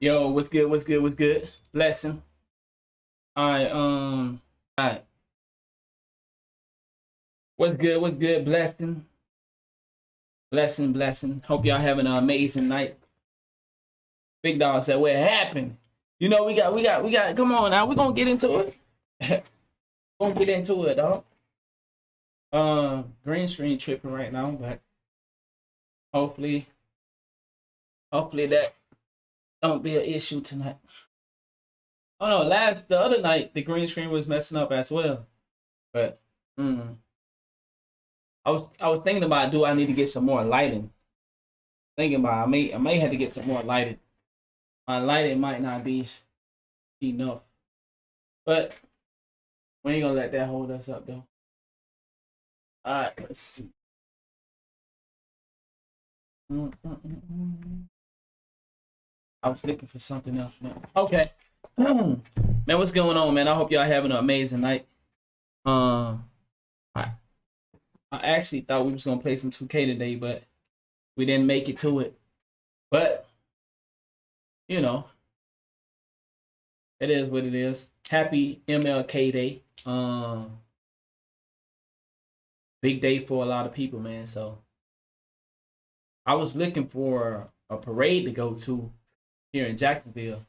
Yo, what's good? What's good? What's good? Blessing. Alright. What's good? What's good? Blessing. Blessing. Hope y'all having an amazing night. Big Dog said, what happened? You know, we got, come on now. We're gonna get into it. Gonna get into it, dog. Green screen tripping right now, but hopefully that don't be an issue tonight. Oh no, the other night the green screen was messing up as well. But I was thinking about, do I need to get some more lighting? Thinking about I may have to get some more lighting. My lighting might not be enough. But we ain't gonna let that hold us up though. Alright, let's see. I was looking for something else, man. Okay. Man, what's going on, man? I hope y'all having an amazing night. I actually thought we was gonna play some 2K today, but we didn't make it to it. But you know, it is what it is. Happy MLK Day. Big day for a lot of people, man. So I was looking for a parade to go to here in Jacksonville.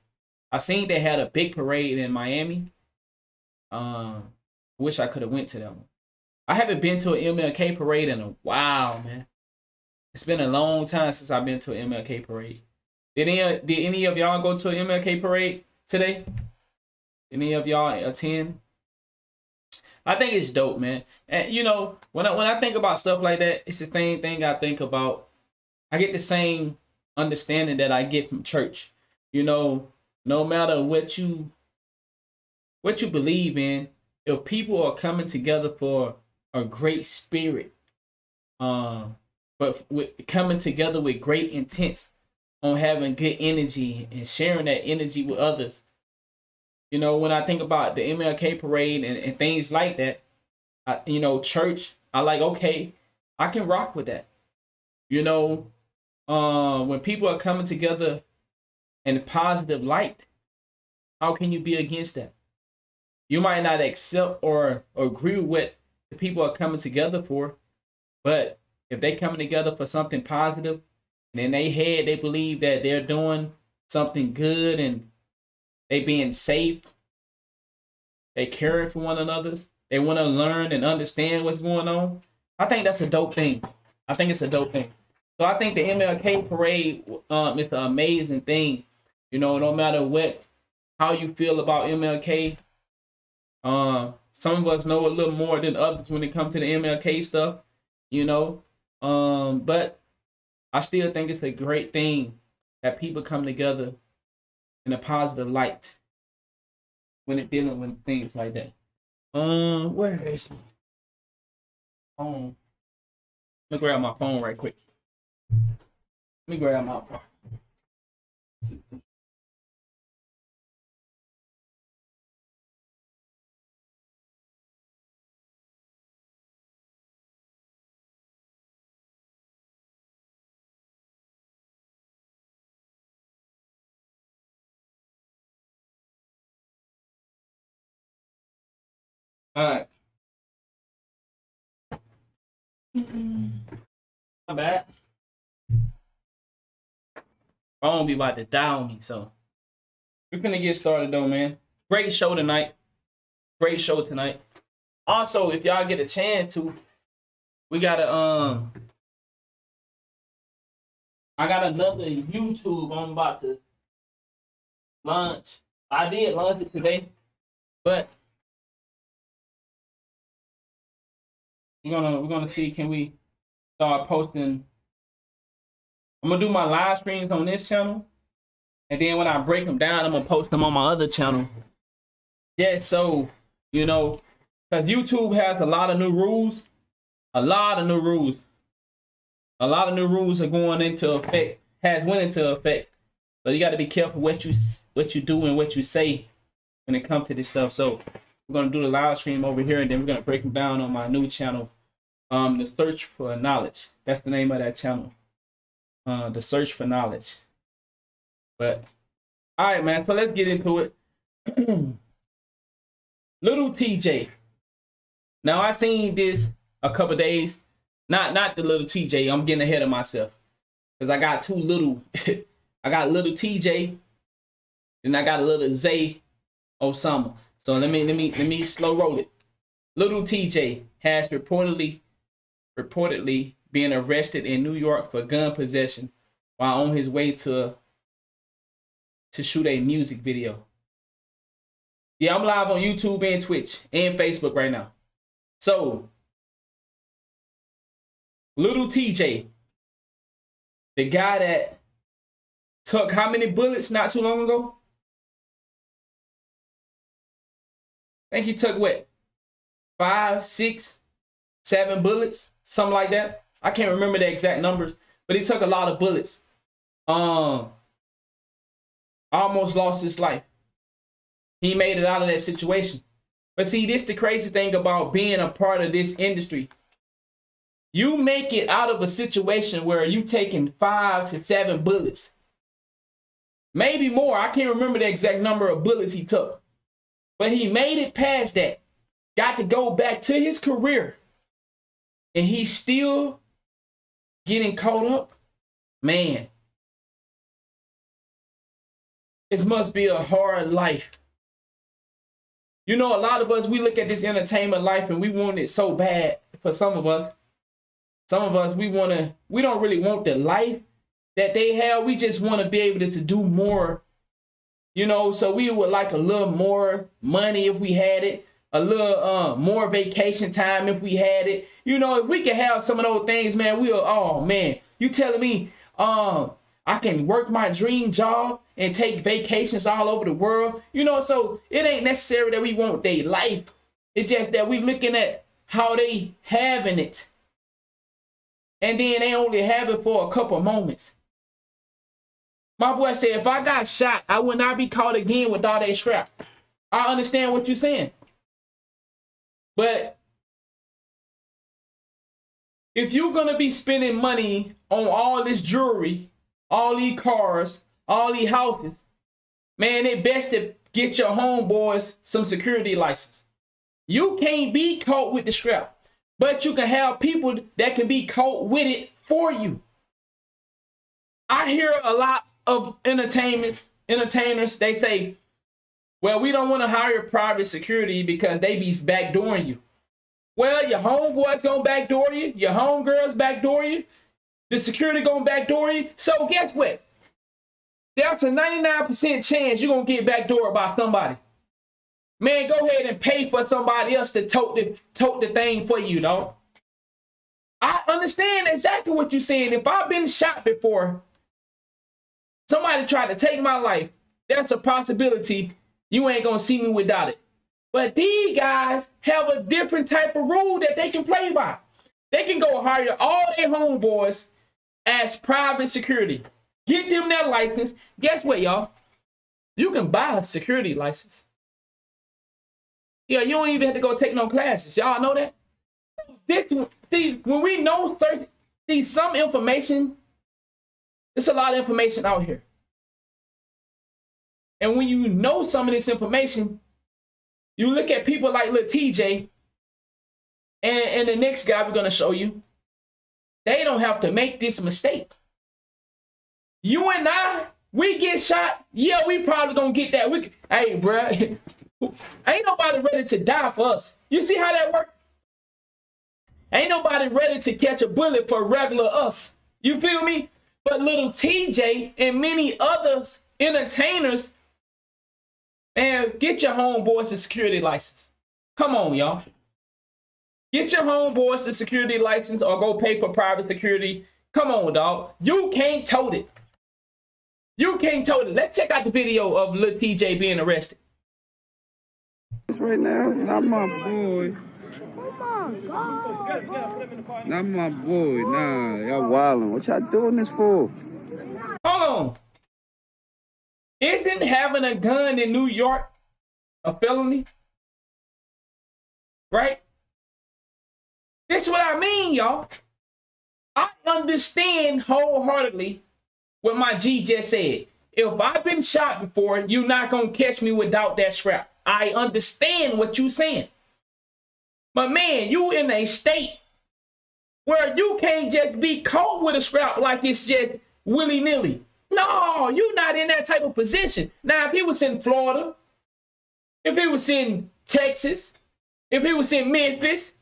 I seen they had a big parade in Miami. Wish I could have went to that one. I haven't been to an MLK parade in a while, man. It's been a long time since I've been to an MLK parade. Did any of y'all go to an MLK parade today? Any of y'all attend? I think it's dope, man. And you know, when I think about stuff like that, it's the same thing I think about. I get the same understanding that I get from church. You know, no matter what you believe in, if people are coming together for a great spirit, but coming together with great intents on having good energy and sharing that energy with others. You know, when I think about the MLK parade and things like that, church, I like, okay, I can rock with that. You know, when people are coming together in a positive light, how can you be against that? You might not accept or agree with what the people are coming together for, but if they coming together for something positive, and in their head they believe that they're doing something good and they being safe, they caring for one another, they want to learn and understand what's going on, I think that's a dope thing. I think it's a dope thing. So I think the MLK parade is an amazing thing. You know, no matter how you feel about MLK, some of us know a little more than others when it comes to the MLK stuff, you know. But I still think it's a great thing that people come together in a positive light when it's dealing with things like that. Where is my phone? Let me grab my phone right quick. Let me grab my phone. All right. My bad. Phone be about to die on me, so we're gonna get started though, man. Great show tonight. Also, if y'all get a chance to, we got I got another YouTube I'm about to launch. I did launch it today, but we're gonna see, can we start posting. I'm gonna do my live streams on this channel, and then when I break them down, I'm gonna post them on my other channel. Yeah, so you know, because YouTube has a lot of new rules. A lot of new rules are going into effect. Went into effect. So you got to be careful what you do and what you say when it comes to this stuff. So we're gonna do the live stream over here, and then we're gonna break them down on my new channel. The Search for Knowledge. That's the name of that channel. The Search for Knowledge. But All right, man. So let's get into it. Lil TJay. Now I seen this a couple days. Not the Lil TJay. I'm getting ahead of myself because I got two little. I got Lil TJay, and I got a Lil Zay Osama. So let me slow roll it. Lil TJay has reportedly being arrested in New York for gun possession while on his way to shoot a music video. Yeah, I'm live on YouTube and Twitch and Facebook right now. So, Lil TJay, the guy that took how many bullets not too long ago? I think he took what? 5, 6, 7 bullets, something like that. I can't remember the exact numbers, but he took a lot of bullets. Almost lost his life. He made it out of that situation. But see, this the crazy thing about being a part of this industry. You make it out of a situation where you taking 5 to 7 bullets. Maybe more. I can't remember the exact number of bullets he took. But he made it past that. Got to go back to his career. And he's still getting caught up. Man. It must be a hard life. You know, a lot of us, we look at this entertainment life and we want it so bad for some of us. Some of us, we don't really want the life that they have. We just want to be able to do more, you know, so we would like a little more money if we had it, a little more vacation time if we had it. You know, if we could have some of those things, man, oh man, you telling me I can work my dream job and take vacations all over the world. You know, so it ain't necessary that we want their life. It's just that we looking at how they having it. And then they only have it for a couple moments. My boy said, if I got shot, I would not be caught again with all that strap. I understand what you're saying. But if you're going to be spending money on all this jewelry, all these cars, all these houses, man, it best to get your homeboys some security license. You can't be caught with the strap, but you can have people that can be caught with it for you. I hear a lot of entertainers, they say, well, we don't want to hire private security because they be backdooring you. Well, your homeboys gonna backdoor you, your homegirls backdoor you, the security gonna backdoor you. So guess what? There's a 99% chance you're gonna get backdoored by somebody. Man, go ahead and pay for somebody else to tote the thing for you, dog. I understand exactly what you're saying. If I've been shot before, somebody tried to take my life, that's a possibility you ain't gonna see me without it. But these guys have a different type of rule that they can play by. They can go hire all their homeboys as private security. Get them that license. Guess what, y'all? You can buy a security license. Yeah, you don't even have to go take no classes. Y'all know that? See, when we know some information, there's a lot of information out here. And when you know some of this information, you look at people like Lil TJay and the next guy we're going to show you, they don't have to make this mistake. You and I, we get shot, yeah, we probably going to get that. Hey, bro, ain't nobody ready to die for us. You see how that works? Ain't nobody ready to catch a bullet for regular us. You feel me? But Lil TJay and many others entertainers, man, get your homeboys the security license. Come on, y'all. Get your homeboys the security license or go pay for private security. Come on, dog. You can't tote it. You can't tote it. Let's check out the video of Lil TJay being arrested. Right now, not my boy. Not my boy. Nah, y'all wildin'. What y'all doing this for? Hold on. Isn't having a gun in New York a felony? Right? This is what I mean, y'all. I understand wholeheartedly what my G just said. if I've been shot before, you're not going to catch me without that scrap. I understand what you're saying. But man, you in a state where you can't just be caught with a scrap like it's just willy-nilly. No, you're not in that type of position. Now, if he was in Florida, if he was in Texas, if he was in Memphis,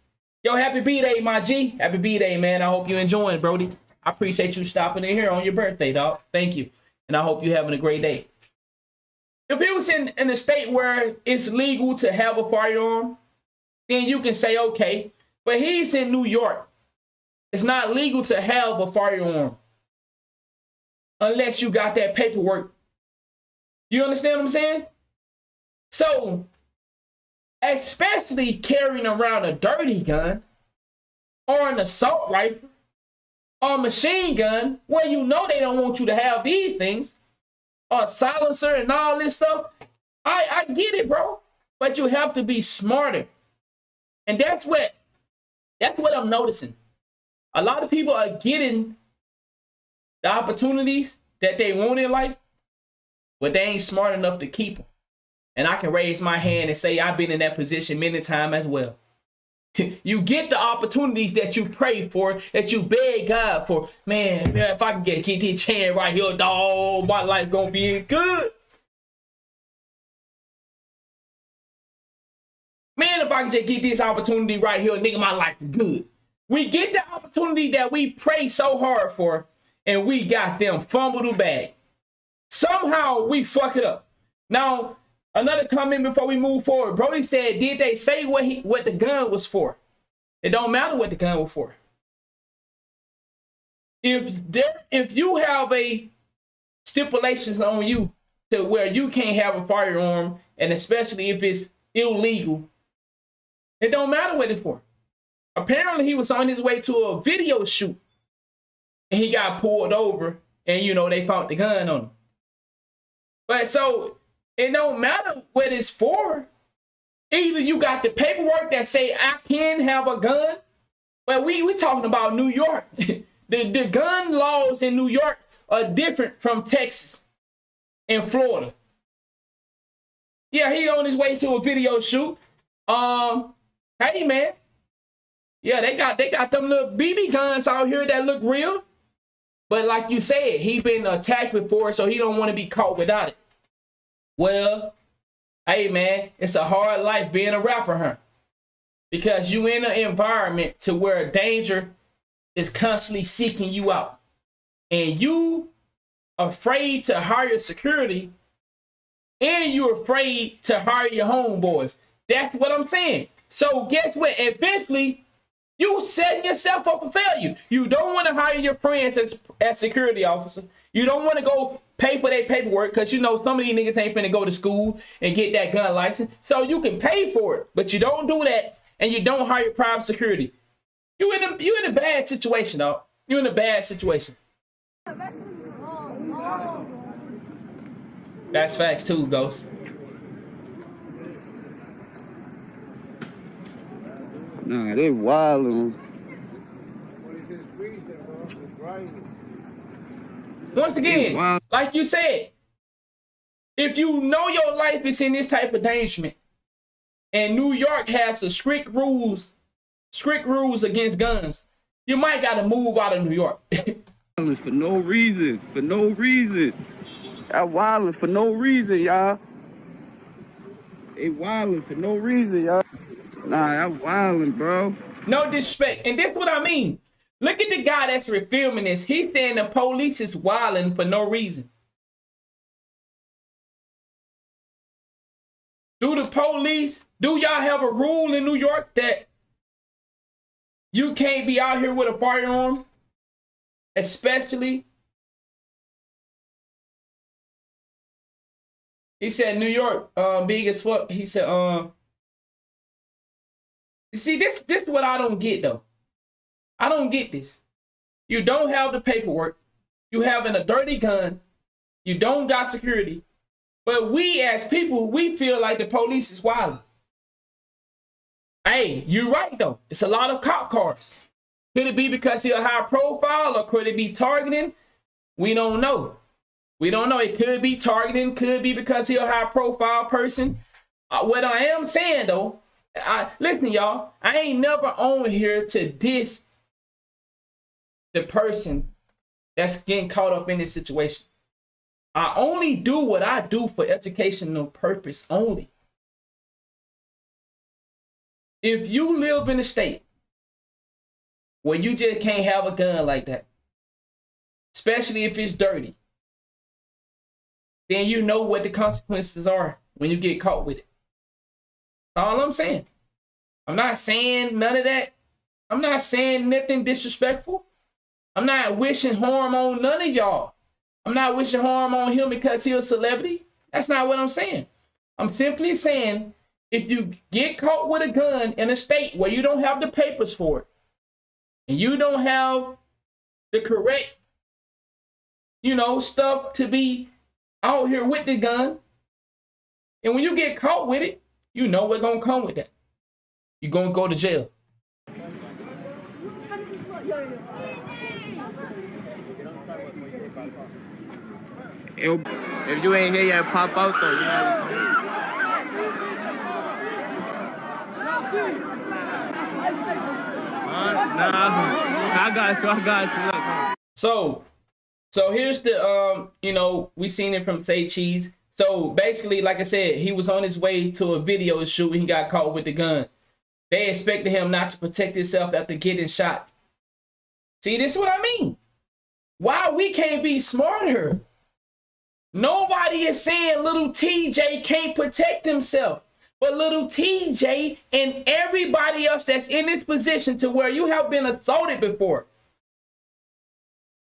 yo, happy B-Day, my G. Happy B-Day, man. I hope you're enjoying, Brody. I appreciate you stopping in here on your birthday, dog. Thank you. And I hope you're having a great day. If he was in a state where it's legal to have a firearm, then you can say, okay. But he's in New York. It's not legal to have a firearm unless you got that paperwork. You understand what I'm saying? So, especially carrying around a dirty gun or an assault rifle or a machine gun where you know they don't want you to have these things, or a silencer and all this stuff, I get it, bro. But you have to be smarter. And that's what I'm noticing. A lot of people are getting the opportunities that they want in life, but they ain't smart enough to keep them. And I can raise my hand and say I've been in that position many times as well. You get the opportunities that you pray for, that you beg God for. Man, if I can get this chance right here, dog, my life gonna be good. Man, if I can just get this opportunity right here, nigga, my life is good. We get the opportunity that we pray so hard for, and we got them fumble the bag. Somehow we fuck it up. Now, another comment before we move forward. Brody said, did they say what the gun was for? It don't matter what the gun was for. If you have a stipulations on you to where you can't have a firearm, and especially if it's illegal, it don't matter what it's for. Apparently, he was on his way to a video shoot, and he got pulled over, and, you know, they found the gun on him. But so, it don't matter what it's for. Either you got the paperwork that say, I can have a gun. But we talking about New York. the gun laws in New York are different from Texas and Florida. Yeah, he on his way to a video shoot. Hey, man. Yeah, they got them little BB guns out here that look real. But like you said, he been attacked before, so he don't want to be caught without it. Well, hey, man, it's a hard life being a rapper, huh? Because you in an environment to where danger is constantly seeking you out. And you afraid to hire security, and you're afraid to hire your homeboys. That's what I'm saying. So guess what? Eventually, you setting yourself up for failure. You don't want to hire your friends as security officer. You don't want to go pay for their paperwork because you know some of these niggas ain't finna go to school and get that gun license. So you can pay for it, but you don't do that, and you don't hire private security. You in a bad situation, dog. You in a bad situation. That's facts too, Ghost. Nah, they wildin'. Once again, like you said, if you know your life is in this type of endangerment, and New York has some strict rules against guns, you might gotta move out of New York. For no reason. Y'all wildin' for no reason, y'all. They wildin' for no reason, y'all. Nah, y'all wildin', bro. No disrespect. And this is what I mean. Look at the guy that's filming this. He's saying the police is wilding for no reason. Do y'all have a rule in New York that you can't be out here with a firearm? Especially, he said New York, big as fuck. He said, you see, this is what I don't get, though. I don't get this. You don't have the paperwork. You having a dirty gun. You don't got security. But we as people, we feel like the police is wild. Hey, you're right, though. It's a lot of cop cars. Could it be because he's a high profile, or could it be targeting? We don't know. We don't know. It could be targeting, could be because he's a high profile person. What I am saying though, listen, y'all, I ain't never on here to diss the person that's getting caught up in this situation. I only do what I do for educational purpose only. If you live in a state where you just can't have a gun like that, especially if it's dirty, then you know what the consequences are when you get caught with it. That's all I'm saying. I'm not saying none of that. I'm not saying nothing disrespectful. I'm not wishing harm on none of y'all. I'm not wishing harm on him because he's a celebrity. That's not what I'm saying. I'm simply saying if you get caught with a gun in a state where you don't have the papers for it, and you don't have the correct, stuff to be out here with the gun, and when you get caught with it, you know what's gonna come with that. You're gonna go to jail. If you ain't here yet, pop out though. You know. Nah, I got you. So here's the we seen it from Say Cheese. So basically, like I said, he was on his way to a video shoot when he got caught with the gun. They expected him not to protect himself after getting shot. See, this is what I mean. Why we can't be smarter? Nobody is saying Lil TJay can't protect himself. But Lil TJay and everybody else that's in this position to where you have been assaulted before,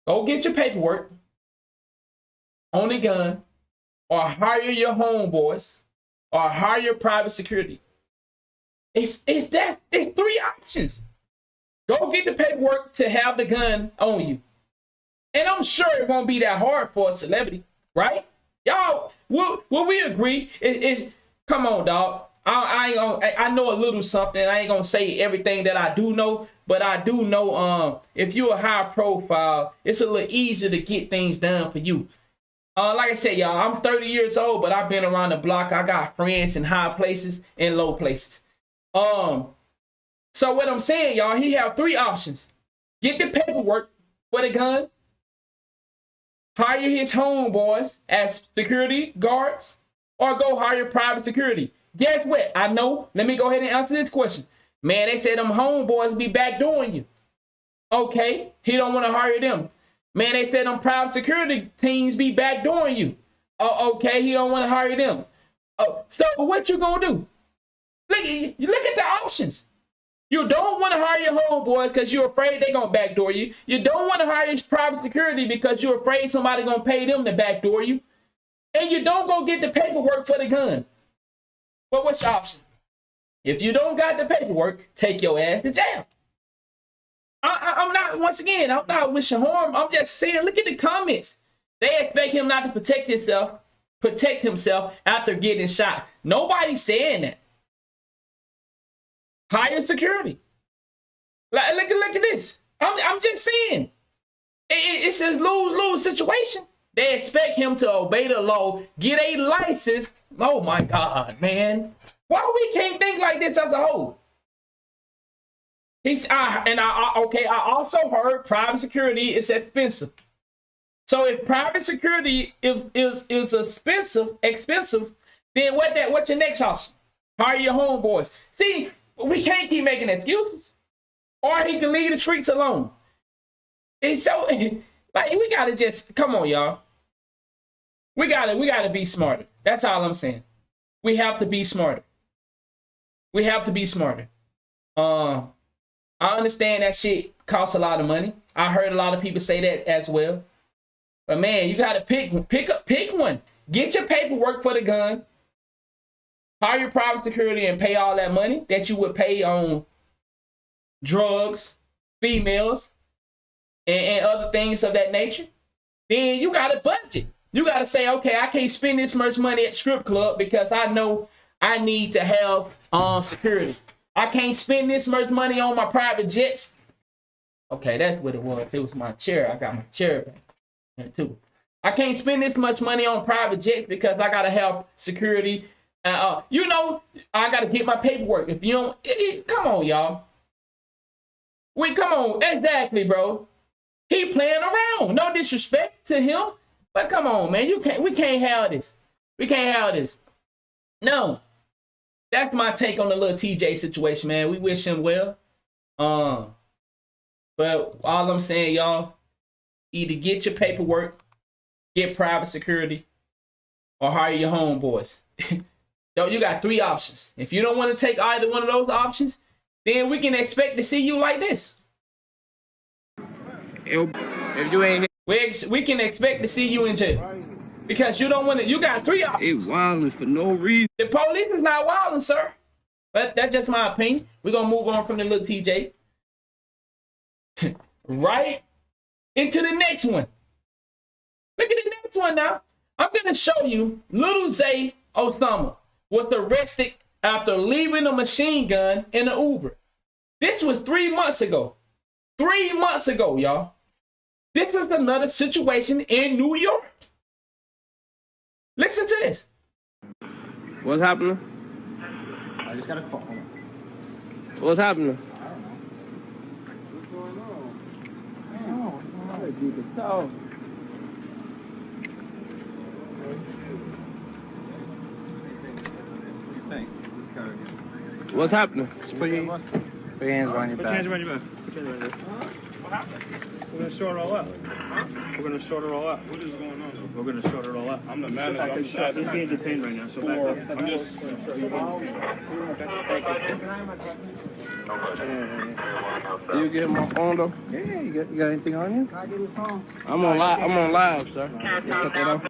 go get your paperwork, own a gun, or hire your homeboys, or hire your private security. It's 3 options. Go get the paperwork to have the gun on you. And I'm sure it won't be that hard for a celebrity, right? Y'all, will we agree? Come on, dog. I know a little something. I ain't gonna say everything that I do know, but I do know if you're a high profile, it's a little easier to get things done for you. Like I said, y'all, I'm 30 years old, but I've been around the block. I got friends in high places and low places. So what I'm saying, y'all, he have 3 options. Get the paperwork for the gun, hire his homeboys as security guards, or go hire private security. Guess what? I know. Let me go ahead and answer this question. Man, they said them homeboys be backdooring you. Okay, he don't want to hire them. Man, they said them private security teams be backdooring you. Okay, he don't want to hire them. So what you gonna do? Look at the options. You don't want to hire your homeboys because you're afraid they're gonna backdoor you. You don't want to hire your private security because you're afraid somebody gonna pay them to backdoor you. And you don't go get the paperwork for the gun. But what's your option? If you don't got the paperwork, take your ass to jail. I'm not, once again, I'm not wishing harm. I'm just saying, look at the comments. They expect him not to protect himself after getting shot. Nobody's saying that. Hire security. Look at this. I'm just saying. It's a lose-lose situation. They expect him to obey the law, get a license. Oh my God, man. Why we can't think like this as a whole? I also heard private security is expensive. So if private security is expensive, then what's your next option? Hire your homeboys. See, we can't keep making excuses. Or he can leave the streets alone. It's so like we gotta just come on, y'all. We gotta be smarter. That's all I'm saying. We have to be smarter. We have to be smarter. I understand that shit costs a lot of money. I heard a lot of people say that as well. But man, you gotta pick one. Get your paperwork for the gun. Hire your private security and pay all that money that you would pay on drugs, females, and other things of that nature. Then you gotta budget. You gotta say, okay, I can't spend this much money at strip club because I know I need to have security. I can't spend this much money on my private jets. Okay, that's what it was. It was my chair. I got my chair back too. I can't spend this much money on private jets because I gotta have security. You know, I gotta get my paperwork. If you don't, come on, y'all. Come on, exactly, bro. He playing around. No disrespect to him, but come on, man. We can't have this. We can't have this. No, that's my take on the Lil TJay situation, man. We wish him well. But all I'm saying, y'all, either get your paperwork, get private security, or hire your homeboys. You got 3 options. If you don't want to take either one of those options, then we can expect to see you like this. If you ain't we can expect to see you in jail. Because you don't want to, you got 3 options. They wildin' for no reason. The police is not wilding, sir. But that's just my opinion. We're going to move on from the Lil TJay. Right into the next one. Look at the next one now. I'm going to show you Lil Zay Osama was arrested after leaving a machine gun in an Uber. This was 3 months ago. 3 months ago, y'all. This is another situation in New York. Listen to this. What's happening? I just got a call. What's happening? What's going on? I gotta do the south. What's happening? Just put your hands behind your back. Put your hands behind your back. Put your hands behind your back. What happened? We're gonna sort it all out. We're gonna sort it all out. What is going on? We're gonna sort it all out. I'm the manager. I'm just being detained right now. So back up. I'm just. You get my phone though? Yeah, you got anything on you? Can I get his phone? I'm on live, sir. You cut that off.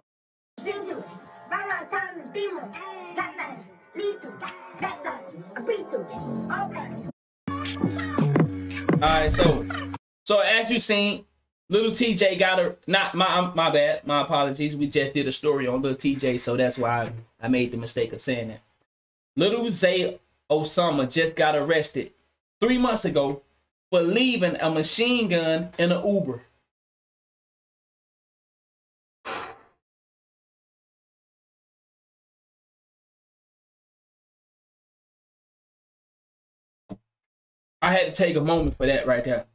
Alright, so as you seen, Lil TJay got a my bad, my apologies. We just did a story on Lil TJay, so that's why I made the mistake of saying that. Lil Zay Osama just got arrested 3 months ago for leaving a machine gun in an Uber. I had to take a moment for that right there.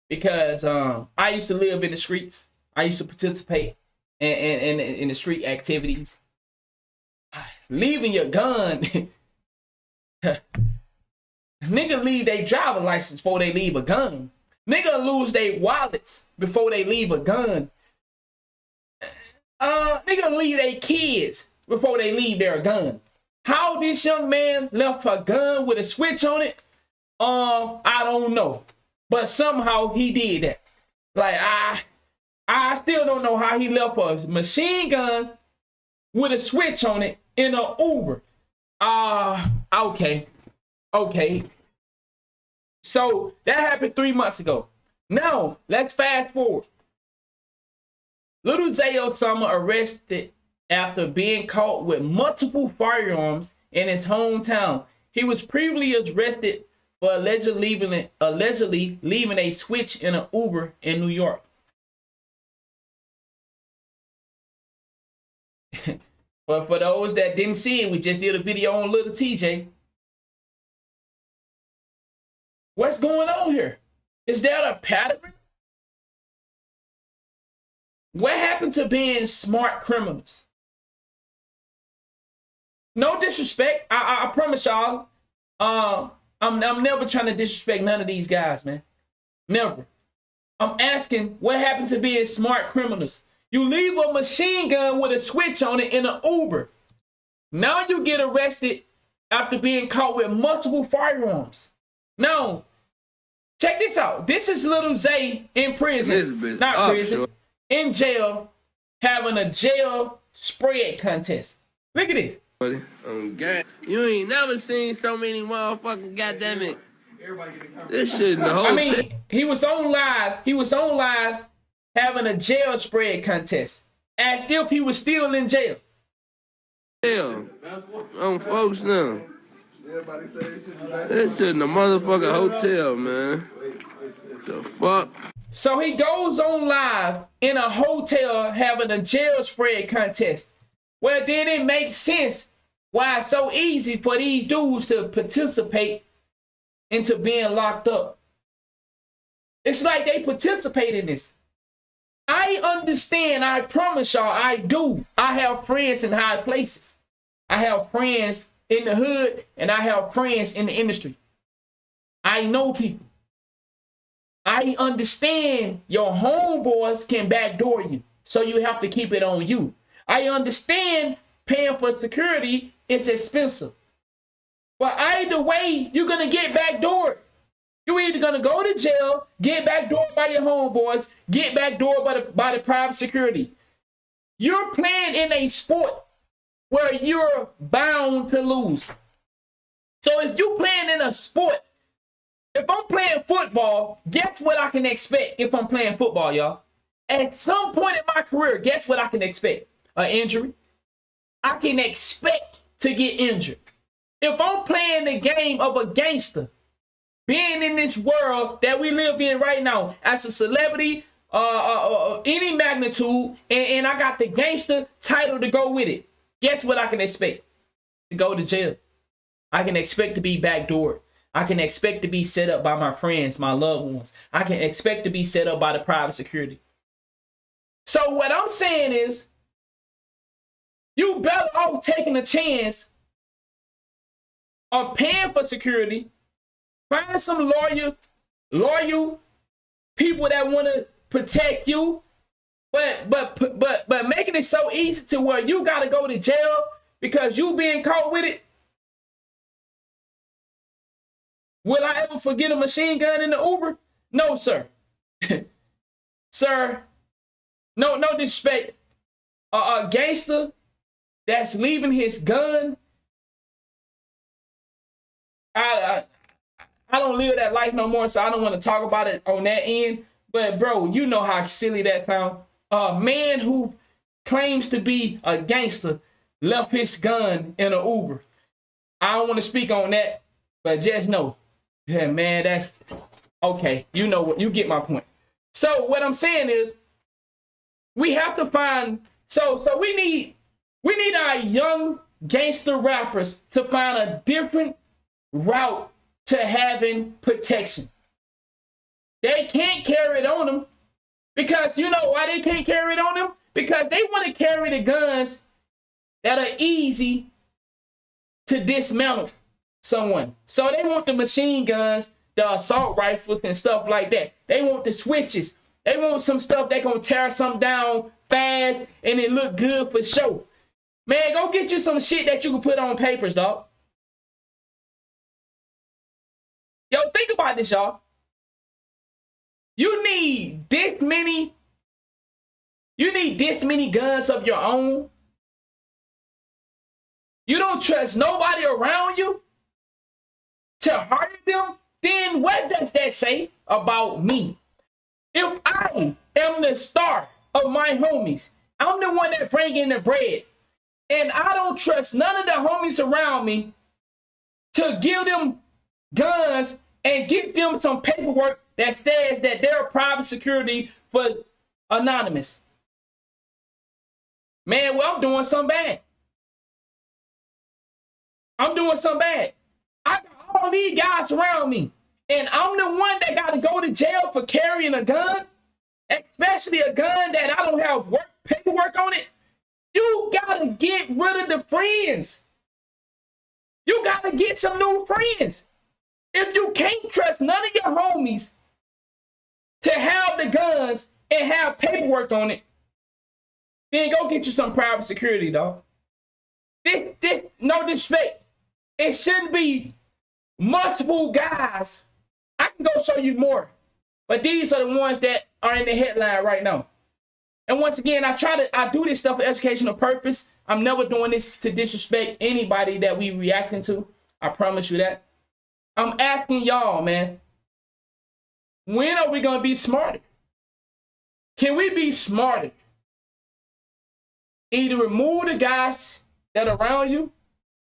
Because I used to live in the streets. I used to participate in the street activities. Leaving your gun. Nigga leave their driver license before they leave a gun. Nigga lose their wallets before they leave a gun. Nigga leave their kids before they leave their gun. How this young man left a gun with a switch on it? I don't know. But somehow he did that. Like, I still don't know how he left a machine gun with a switch on it in an Uber. Okay. So that happened 3 months ago. Now, let's fast forward. Lil Zay Osama arrested after being caught with multiple firearms in his hometown. He was previously arrested for allegedly leaving a switch in an Uber in New York. But for those that didn't see it, we just did a video on Lil TJay. What's going on here? Is that a pattern? What happened to being smart criminals? No disrespect. I promise y'all. I'm never trying to disrespect none of these guys, man. Never. I'm asking, what happened to being smart criminals? You leave a machine gun with a switch on it in an Uber. Now you get arrested after being caught with multiple firearms. Now, check this out. This is Lil Zay in prison. Not prison. Sure. In jail, having a jail spread contest. Look at this. You ain't never seen so many motherfucking goddamn it. This shit in the whole he was on live having a jail spread contest. As if he was still in jail. Hell. Folks now. This shit in the motherfucking hotel, man. The fuck? So he goes on live in a hotel having a jail spread contest. Well, then it makes sense why it's so easy for these dudes to participate into being locked up. It's like they participate in this. I understand, I promise y'all, I do. I have friends in high places. I have friends in the hood, and I have friends in the industry. I know people. I understand your homeboys can backdoor you, so you have to keep it on you. I understand paying for security is expensive. But either way, you're going to get backdoored. You're either going to go to jail, get backdoored by your homeboys, get backdoored by the private security. You're playing in a sport where you're bound to lose. So if you're playing in a sport, if I'm playing football, guess what I can expect if I'm playing football, y'all? At some point in my career, guess what I can expect? An injury. I can expect to get injured. If I'm playing the game of a gangster, being in this world that we live in right now, as a celebrity, any magnitude, and I got the gangster title to go with it, guess what I can expect? To go to jail. I can expect to be backdoored. I can expect to be set up by my friends, my loved ones. I can expect to be set up by the private security. So what I'm saying is, you better off taking a chance of paying for security, finding some loyal people that want to protect you, but making it so easy to where you got to go to jail because you being caught with it. Will I ever forget a machine gun in the Uber? No, sir. Sir, no disrespect. A gangster that's leaving his gun. I don't live that life no more, so I don't want to talk about it on that end. But bro, you know how silly that sounds. A man who claims to be a gangster left his gun in an Uber. I don't want to speak on that, but just know, yeah, man, that's okay. You know what? You get my point. So what I'm saying is, we have to find. So we need our young gangster rappers to find a different route to having protection. They can't carry it on them because you know why they can't carry it on them? Because they want to carry the guns that are easy to dismantle someone. So they want the machine guns, the assault rifles and stuff like that. They want the switches. They want some stuff that gonna tear something down fast and it look good for show. Man, go get you some shit that you can put on papers, dog. Yo, think about this, y'all. You need this many guns of your own. You don't trust nobody around you to hire them. Then what does that say about me? If I am the star of my homies, I'm the one that bring in the bread, and I don't trust none of the homies around me to give them guns and give them some paperwork that says that they're private security for anonymous. Man, well, I'm doing something bad. I'm doing something bad. I got all these guys around me, and I'm the one that got to go to jail for carrying a gun, especially a gun that I don't have paperwork on it. You got to get rid of the friends. You got to get some new friends. If you can't trust none of your homies to have the guns and have paperwork on it, then go get you some private security, dog. This, no disrespect. It shouldn't be multiple guys. I can go show you more, but these are the ones that are in the headline right now. And once again, I do this stuff for educational purpose. I'm never doing this to disrespect anybody that we reacting to. I promise you that. I'm asking y'all, man, when are we going to be smarter? Can we be smarter? Either remove the guys that are around you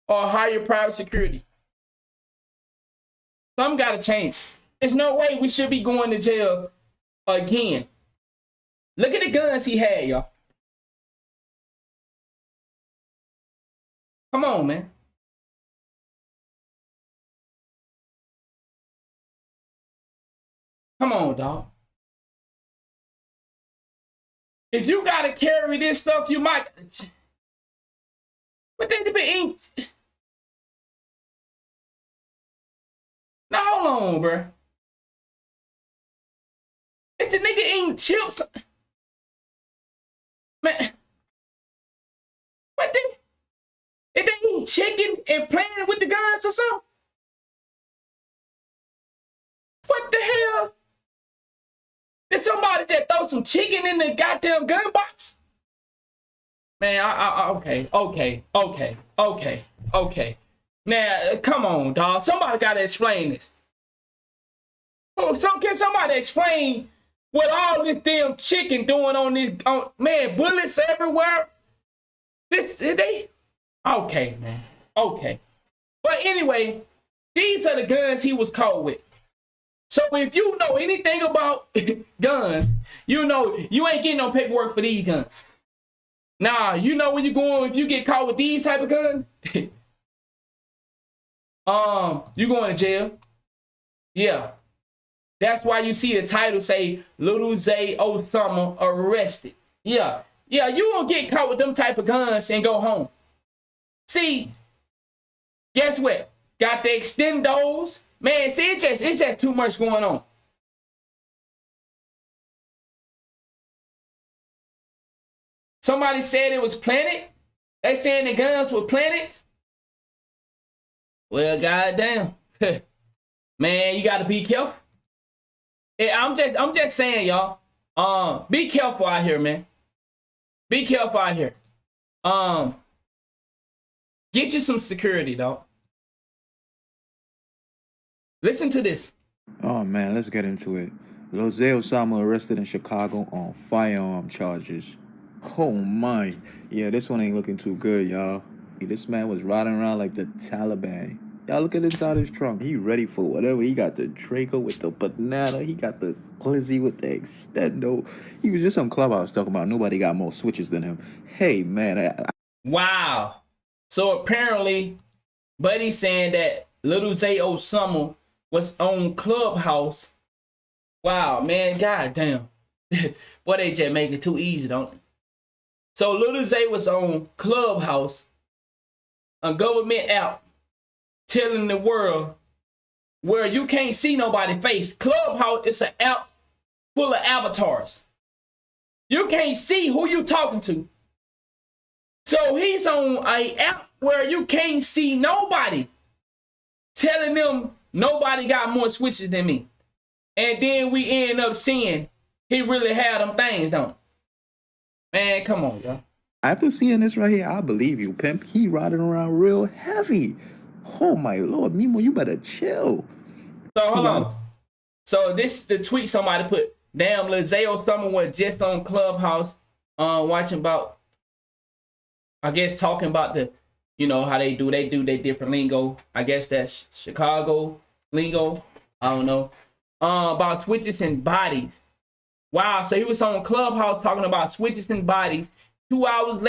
or hire private security. Something got to change. There's no way we should be going to jail again. Look at the guns he had, y'all. Come on, man. Come on, dog. If you gotta carry this stuff, you might. But they be eating. Now hold on, bro. If the nigga eating chips, man. What the? If they eating chicken and playing with the guns or something? What the hell? Did somebody just throw some chicken in the goddamn gun box? Man, okay. Now, come on, dog. Somebody gotta explain this. Oh, so can somebody explain what all this damn chicken doing on this? Man, bullets everywhere. Okay, man. Okay. But anyway, these are the guns he was caught with. So if you know anything about guns, you know you ain't getting no paperwork for these guns. Nah, you know when you going, if you get caught with these type of guns, you going to jail. Yeah. That's why you see the title say Lil Zay Osama arrested. Yeah. Yeah, you won't get caught with them type of guns and go home. See, guess what? Got the extendos. Man, see, it's just too much going on. Somebody said it was planted. They saying the guns were planted. Well, goddamn. Man, you gotta be careful. Yeah, I'm just saying, y'all. Be careful out here, man. Be careful out here. Get you some security, dog. Listen to this. Oh man, let's get into it. Lil Zay Osama arrested in Chicago on firearm charges. Oh my. Yeah, this one ain't looking too good, y'all. This man was riding around like the Taliban. Y'all look at inside his trunk. He ready for whatever. He got the Draco with the banana. He got the Glizzy with the extendo. He was just on Clubhouse talking about nobody got more switches than him. Hey, man. Wow. So apparently, Buddy's saying that Lil Zay Osama was on Clubhouse. Wow, man. Goddamn. Boy, they just make it too easy, don't they? So Lil Zay was on Clubhouse, a government app, telling the world where you can't see nobody's face. Clubhouse is an app full of avatars. You can't see who you talking to. So he's on an app where you can't see nobody, telling them nobody got more switches than me. And then we end up seeing he really had them things, don't he? Man, come on, y'all. After seeing this right here, I believe you, pimp. He riding around real heavy. Oh my Lord, Mimo, you better chill. So hold on. So this the tweet somebody put. Damn, Lil Zay Osama was just on Clubhouse, watching about, I guess talking about the, you know how they do their different lingo. I guess that's Chicago lingo. I don't know. About switches and bodies. Wow, so he was on Clubhouse talking about switches and bodies. 2 hours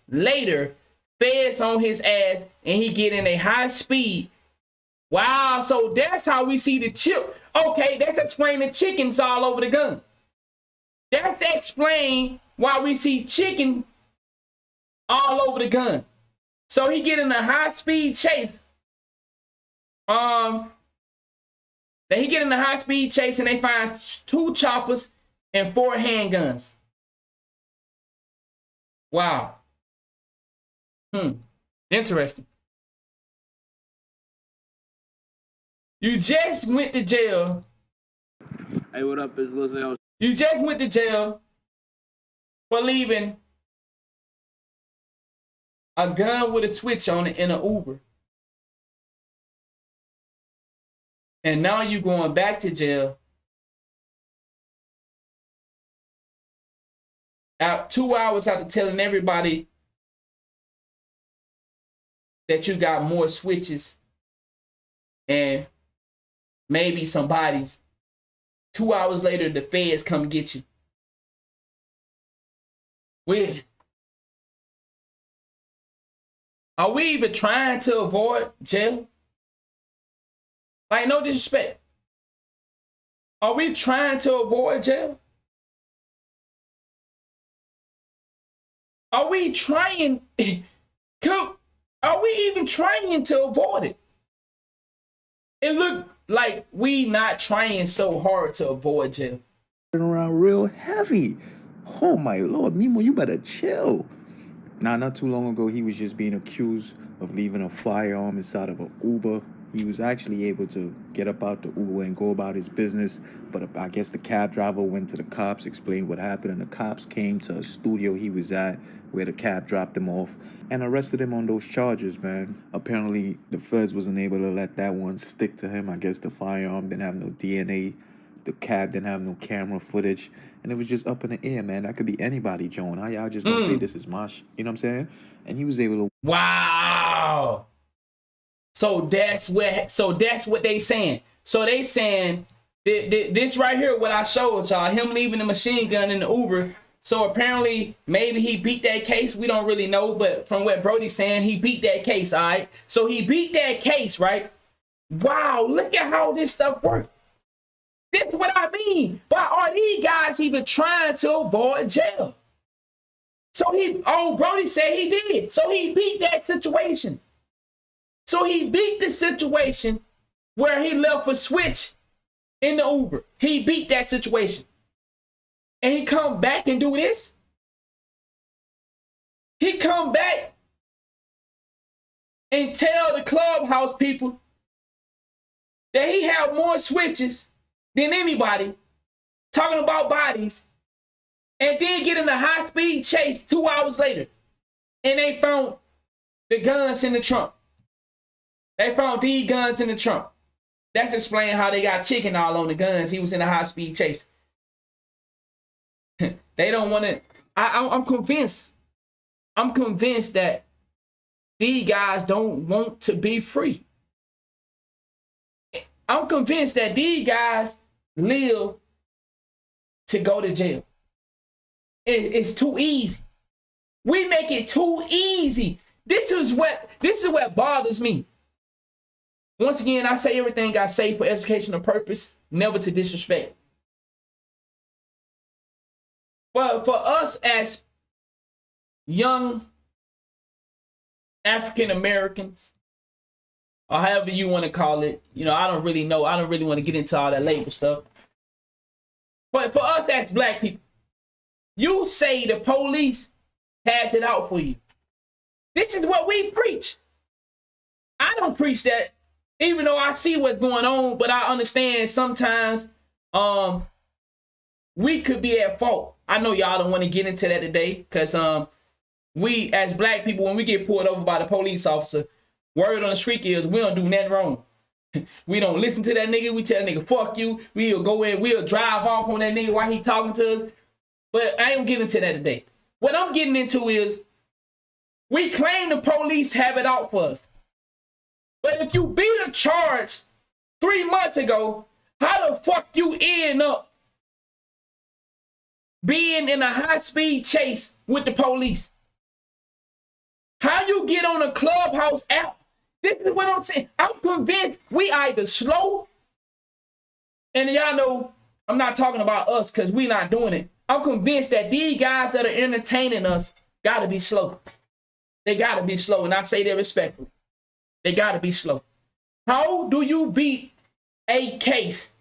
later, feds on his ass and he get in a high speed. Wow, so that's how we see the chip. Okay, that's explaining chickens all over the gun. That's explain why we see chicken all over the gun. So he get in a high speed chase. He get in a high speed chase and they find 2 choppers and 4 handguns. Wow. Interesting. You just went to jail. Hey, what up? It's Lil Zay Osama. You just went to jail for leaving a gun with a switch on it in an Uber. And now you going back to jail out 2 hours after telling everybody that you got more switches and maybe some bodies 2 hours later, the feds come get you. Are we even trying to avoid jail? Like, no disrespect. Are we trying to avoid jail? Are we trying? Are we even trying to avoid it? It look like we not trying so hard to avoid jail. Around real heavy. Oh my Lord, Mimo, you better chill. Nah, not too long ago, he was just being accused of leaving a firearm inside of an Uber. He was actually able to get up out the Uber and go about his business, but I guess the cab driver went to the cops, explained what happened, and the cops came to a studio he was at where the cab dropped him off and arrested him on those charges, man. Apparently, the feds wasn't able to let that one stick to him. I guess the firearm didn't have no DNA. The cab didn't have no camera footage, and it was just up in the air, man. That could be anybody, Joan. How y'all just gonna say this is Mosh? You know what I'm saying? And he was able to. Wow. So that's what they saying. So they saying this right here, what I showed y'all, him leaving the machine gun in the Uber. So apparently, maybe he beat that case. We don't really know, but from what Brody's saying, he beat that case. All right. So he beat that case, right? Wow. Look at how this stuff works. This is what I mean. But are these guys even trying to avoid jail? So Brody said he did. So he beat that situation. So he beat the situation where he left a switch in the Uber. He beat that situation. And he come back and do this? He come back and tell the clubhouse people that he have more switches than anybody, talking about bodies, and then get in a high-speed chase 2 hours later, and they found the guns in the trunk. They found these guns in the trunk. That's explaining how they got chicken all on the guns. He was in a high-speed chase. They don't want to. I'm convinced. I'm convinced that these guys don't want to be free. I'm convinced that these guys live to go to jail. It's too easy. We make it too easy. This is what bothers me. Once again, I say everything I say for educational purpose, never to disrespect. But for us as young African Americans, or however you want to call it, I don't really know. I don't really want to get into all that label stuff. But for us as black people, you say the police has it out for you. This is what we preach. I don't preach that, even though I see what's going on, but I understand sometimes we could be at fault. I know y'all don't want to get into that today, because we as black people, when we get pulled over by the police officer, word on the street is we don't do nothing wrong. We don't listen to that nigga. We tell that nigga, fuck you. We'll go in, we'll drive off on that nigga while he talking to us. But I ain't getting into that today. What I'm getting into is we claim the police have it out for us. But if you beat a charge 3 months ago, how the fuck you end up being in a high-speed chase with the police? How you get on a Clubhouse app? This is what I'm saying. I'm convinced we either slow, and y'all know I'm not talking about us because we not doing it. I'm convinced that these guys that are entertaining us gotta be slow. They gotta be slow, and I say that respectfully. They gotta be slow. How do you beat a case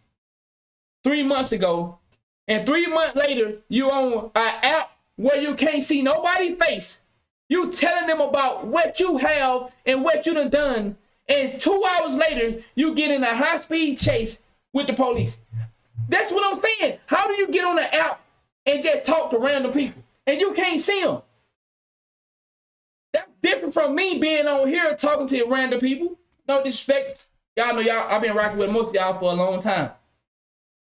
3 months ago, and 3 months later you on an app where you can't see nobody's face? You telling them about what you have and what you done, and 2 hours later you get in a high-speed chase with the police. That's what I'm saying. How do you get on an app and just talk to random people and you can't see them? That's different from me being on here talking to random people. No disrespect. Y'all know I've been rocking with most of y'all for a long time.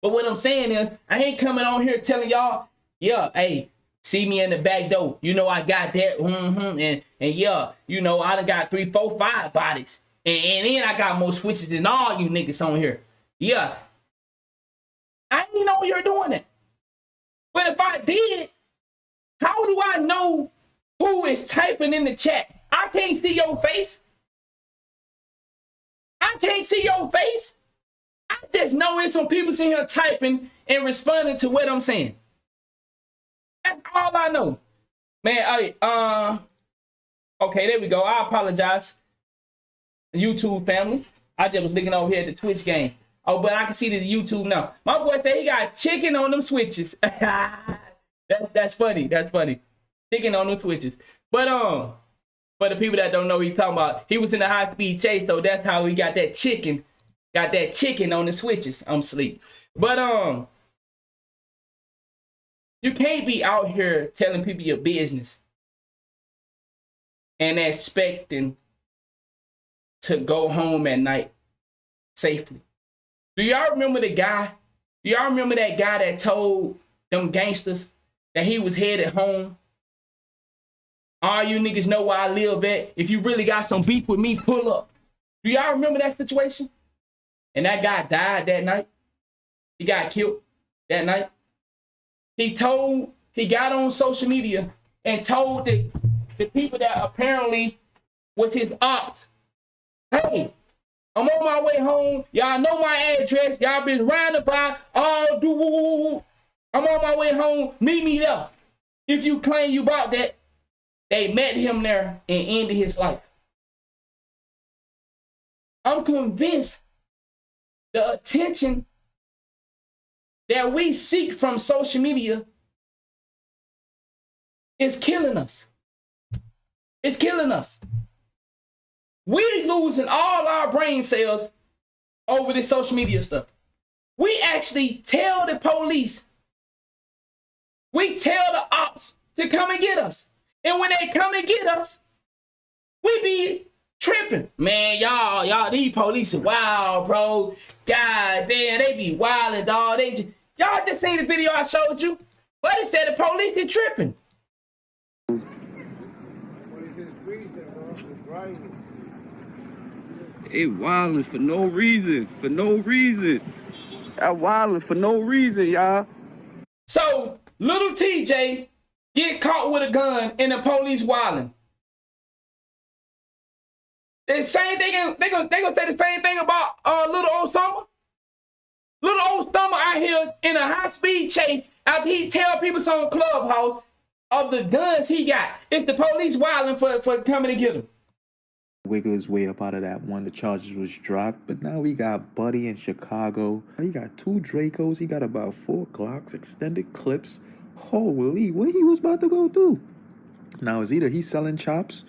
But what I'm saying is, I ain't coming on here telling y'all, yeah, hey, see me in the back door. I got that. And yeah, I done got 3, 4, 5 bodies. And then I got more switches than all you niggas on here. Yeah. I ain't on here doing that. But if I did, how do I know who is typing in the chat? I can't see your face. I can't see your face. I just know it's some people sitting here typing and responding to what I'm saying. That's all I know. Man, okay, there we go. I apologize, YouTube family. I just was looking over here at the Twitch game. Oh, but I can see the YouTube now. My boy said he got chicken on them switches. That's funny. That's funny. Chicken on them switches. But for the people that don't know what he's talking about, he was in a high-speed chase, so that's how he got that chicken. Got that chicken on the switches. I'm asleep. But you can't be out here telling people your business and expecting to go home at night safely. Do y'all remember the guy? Do y'all remember that guy that told them gangsters that he was headed home? All you niggas know where I live at. If you really got some beef with me, pull up. Do y'all remember that situation? And that guy died that night. He got killed that night. He got on social media and told the people that apparently was his ops, hey, I'm on my way home. Y'all know my address. Y'all been roundabout. I'm on my way home. Meet me there. If you claim you bought that, they met him there and ended his life. I'm convinced the attention that we seek from social media is killing us. It's killing us. We losing all our brain cells over this social media stuff. We actually tell the police, we tell the ops to come and get us. And when they come and get us, we be tripping. Man, y'all, these police are wild, bro. God damn, they be wilding, dog. Y'all just seen the video I showed you. But it said the police is tripping. They wilding for no reason. For no reason. I wilding for no reason, y'all. So, Lil TJay get caught with a gun and the police wilding. The same thing, they gonna say the same thing about Lil Osama. Lil Osama out here in a high-speed chase after he tell people on Clubhouse of the guns he got. It's the police wilding for coming to get him. Wiggle his way up out of that one. The charges was dropped, but now we got Buddy in Chicago. He got 2 Dracos. He got about 4 Glocks, extended clips. Holy, what he was about to go do? Now, it's either he's selling chops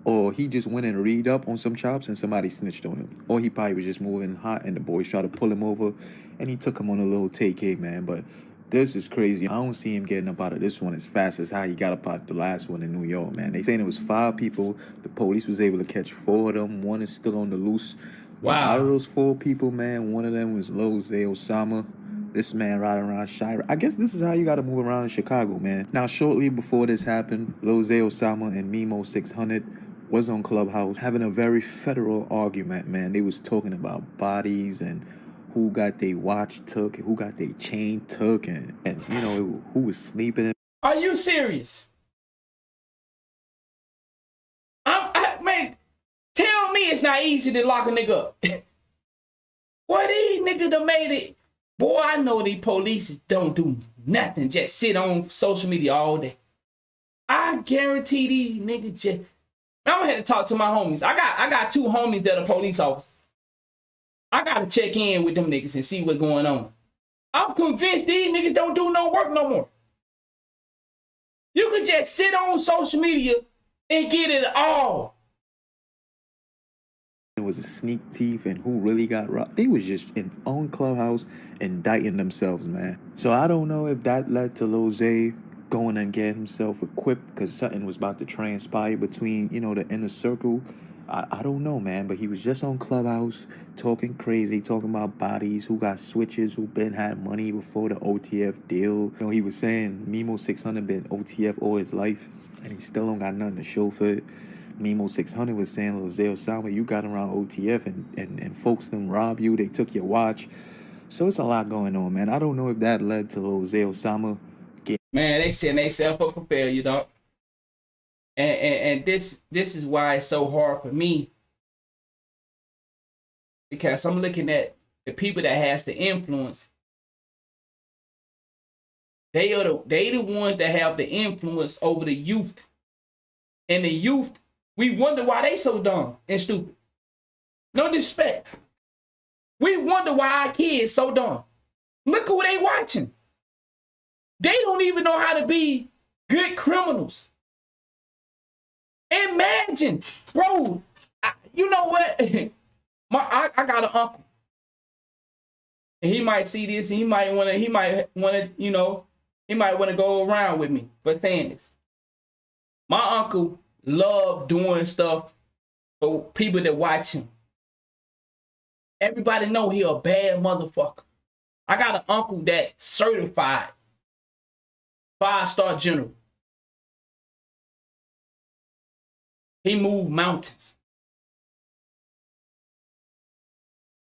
or he just went and read up on some chops and somebody snitched on him. Or he probably was just moving hot and the boys tried to pull him over and he took him on a little Tate, man. But this is crazy. I don't see him getting up out of this one as fast as how he got up out of the last one in New York, man. They saying it was 5 people. The police was able to catch 4 of them. 1 is still on the loose. Wow. Out of those 4 people, man, 1 of them was Lil Zay Osama. This man riding around shy. I guess this is how you got to move around in Chicago, man. Now, shortly before this happened, Lil Zay Osama and Mimo 6ix9ine was on Clubhouse having a very federal argument, man. They was talking about bodies and who got their watch took, and who got their chain took, and you know, who was sleeping. Are you serious? Man, tell me it's not easy to lock a nigga up. Boy, these niggas done made it. Boy, I know these police don't do nothing, just sit on social media all day. I guarantee these niggas just... I'm gonna have to talk to my homies. I got 2 homies that are police officers. I gotta check in with them niggas and see what's going on. I'm convinced these niggas don't do no work no more. You could just sit on social media and get it all. It was a sneak thief and who really got robbed. They was just on Clubhouse indicting themselves, man. So I don't know if that led to Lil Zay going and getting himself equipped because something was about to transpire between, you know, the inner circle. I don't know, man, but he was just on Clubhouse talking crazy, talking about bodies, who got switches, who been had money before the OTF deal. You know, he was saying Mimo 6ix9ine been OTF all his life, and he still don't got nothing to show for it. Mimo 6ix9ine was saying, Lil Zay Osama, you got around OTF and folks done rob you, they took your watch. So it's a lot going on, man. I don't know if that led to Lil Zay Osama getting. Man, they setting themselves up for failure, dog. And this is why it's so hard for me, because I'm looking at the people that has the influence. They the ones that have the influence over the youth. And the youth, we wonder why they so dumb and stupid. No disrespect. We wonder why our kids so dumb. Look who they watching. They don't even know how to be good criminals. Imagine, bro. You know what? I got an uncle, and he might see this. And he might want to. You know, he might want to go around with me for saying this. My uncle loved doing stuff for people that watch him. Everybody know he a bad motherfucker. I got an uncle that certified 5-star general. He moved mountains.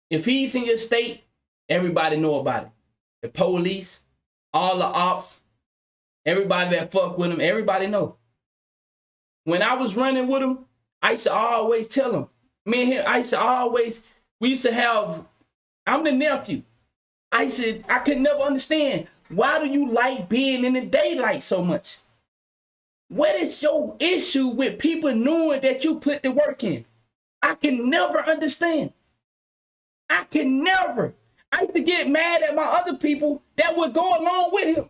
If he's in your state, everybody know about it. The police, all the ops, everybody that fuck with him, everybody know. When I was running with him, I used to always tell him, me and him, we used to have, I'm the nephew. I could never understand, why do you like being in the daylight so much? What is your issue with people knowing that you put the work in? I can never understand. I can never. I used to get mad at my other people that would go along with him.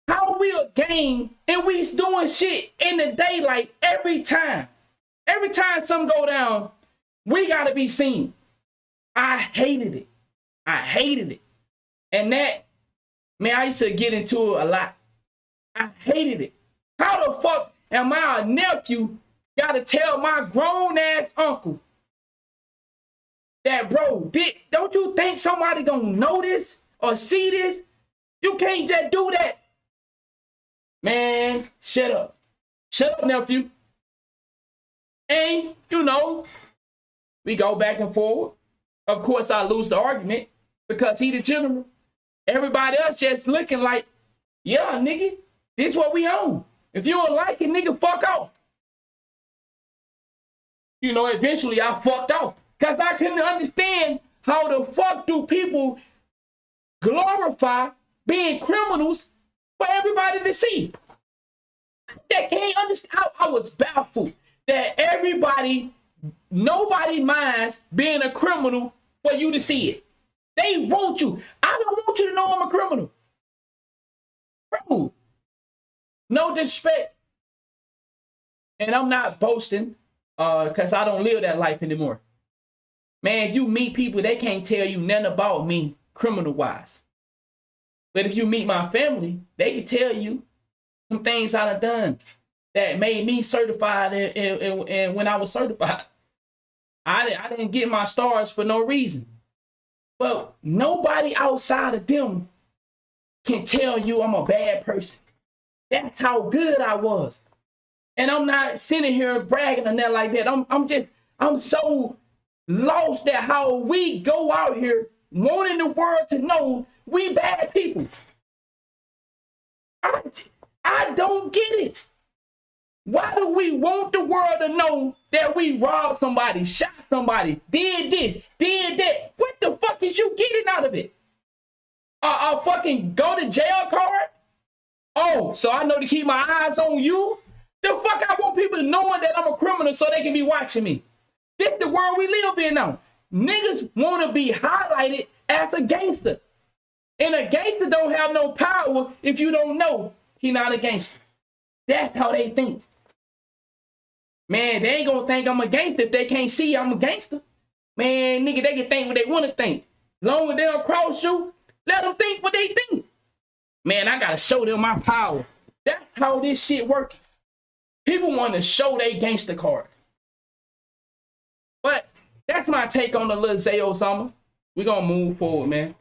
How we a gang and we doing shit in the daylight every time. Every time something go down, we gotta be seen. I hated it. I hated it. And that, man, I used to get into it a lot. I hated it. How the fuck am I a nephew gotta tell my grown ass uncle that, bro, don't you think somebody gonna know this or see this? You can't just do that. Man, shut up. Shut up, nephew. And, you know, we go back and forward. Of course, I lose the argument because he the general. Everybody else just looking like, yeah, nigga, this what we own. If you don't like it, nigga, fuck off. You know, eventually I fucked off because I couldn't understand how the fuck do people glorify being criminals for everybody to see. That can't understand. I was baffled that nobody minds being a criminal for you to see it. They want you. I don't want you to know I'm a criminal. Bro, no disrespect. And I'm not boasting because I don't live that life anymore. Man, if you meet people, they can't tell you nothing about me criminal-wise. But if you meet my family, they can tell you some things I done that made me certified and when I was certified. I didn't get my stars for no reason. But nobody outside of them can tell you I'm a bad person. That's how good I was. And I'm not sitting here bragging or nothing like that. I'm so lost at how we go out here wanting the world to know we bad people. I don't get it. Why do we want the world to know that we robbed somebody, shot somebody, did this, did that? What the fuck is you getting out of it? Fucking go to jail card? Oh, so I know to keep my eyes on you? The fuck I want people knowing that I'm a criminal so they can be watching me. This the world we live in now. Niggas want to be highlighted as a gangster. And a gangster don't have no power if you don't know he not a gangster. That's how they think. Man, they ain't gonna think I'm a gangster if they can't see I'm a gangster. Man, nigga, they can think what they want to think. Long as they don't cross you, let them think what they think. Man, I gotta show them my power. That's how this shit works. People want to show they gangster card. But that's my take on the Lil Zay Osama. We're gonna move forward, man.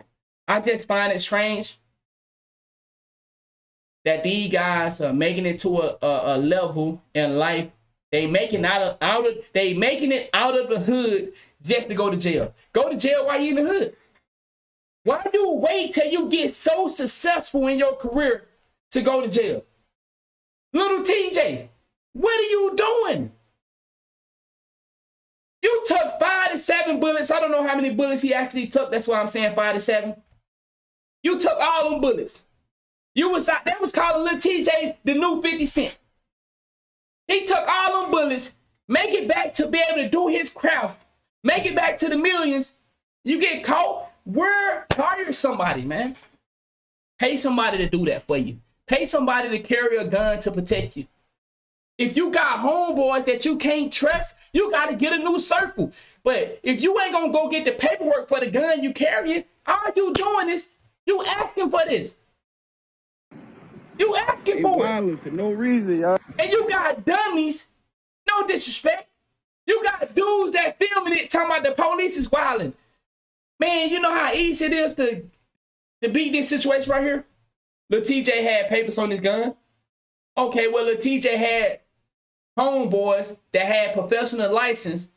I just find it strange that these guys are making it to a level in life. They making it out of the hood just to go to jail. Go to jail while you in the hood. Why do you wait till you get so successful in your career to go to jail? Lil TJay, what are you doing? You took 5 to 7 bullets. I don't know how many bullets he actually took. That's why I'm saying 5 to 7. You took all them bullets. They was calling Lil TJay the new 50 Cent. He took all them bullets, make it back to be able to do his craft, make it back to the millions. You get caught, hire somebody, man. Pay somebody to do that for you. Pay somebody to carry a gun to protect you. If you got homeboys that you can't trust, you got to get a new circle. But if you ain't going to go get the paperwork for the gun you carrying, how are you doing this? You asking for this. You asking for it. For no reason, y'all. And you got dummies, no disrespect. You got dudes that filming it talking about the police is wilding. Man, you know how easy it is to beat this situation right here? Lil TJay had papers on his gun. Okay, well, Lil TJay had homeboys that had professional license,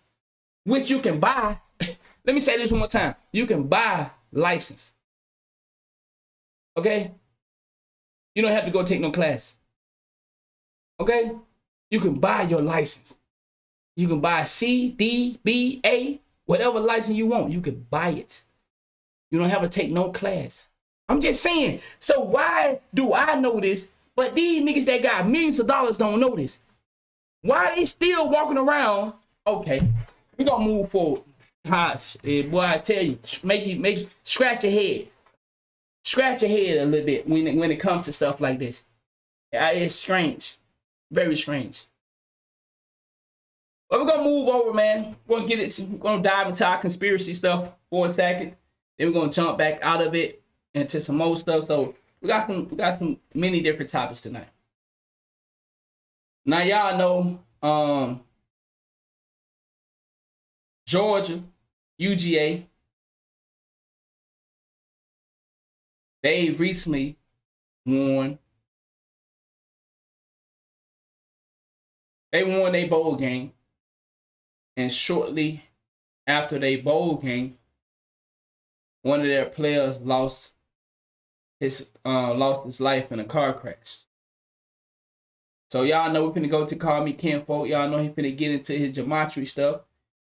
which you can buy. Let me say this one more time. You can buy license. Okay? You don't have to go take no class. Okay? You can buy your license. You can buy C, D, B, A, whatever license you want. You can buy it. You don't have to take no class. I'm just saying. So why do I know this, but these niggas that got millions of dollars don't know this? Why they still walking around? Okay, we gonna move forward. Boy, I tell you, scratch your head. Scratch your head a little bit when it comes to stuff like this. It's strange. Very strange. But we're gonna move over, man. We're gonna dive into our conspiracy stuff for a second. Then we're gonna jump back out of it into some more stuff. So we got some many different topics tonight. Now y'all know Georgia, UGA, they recently won. They won their bowl game. And shortly after their bowl game, one of their players lost his life in a car crash. So y'all know we're finna go to Call Me Kinfolk. Y'all know he finna get into his gematria stuff.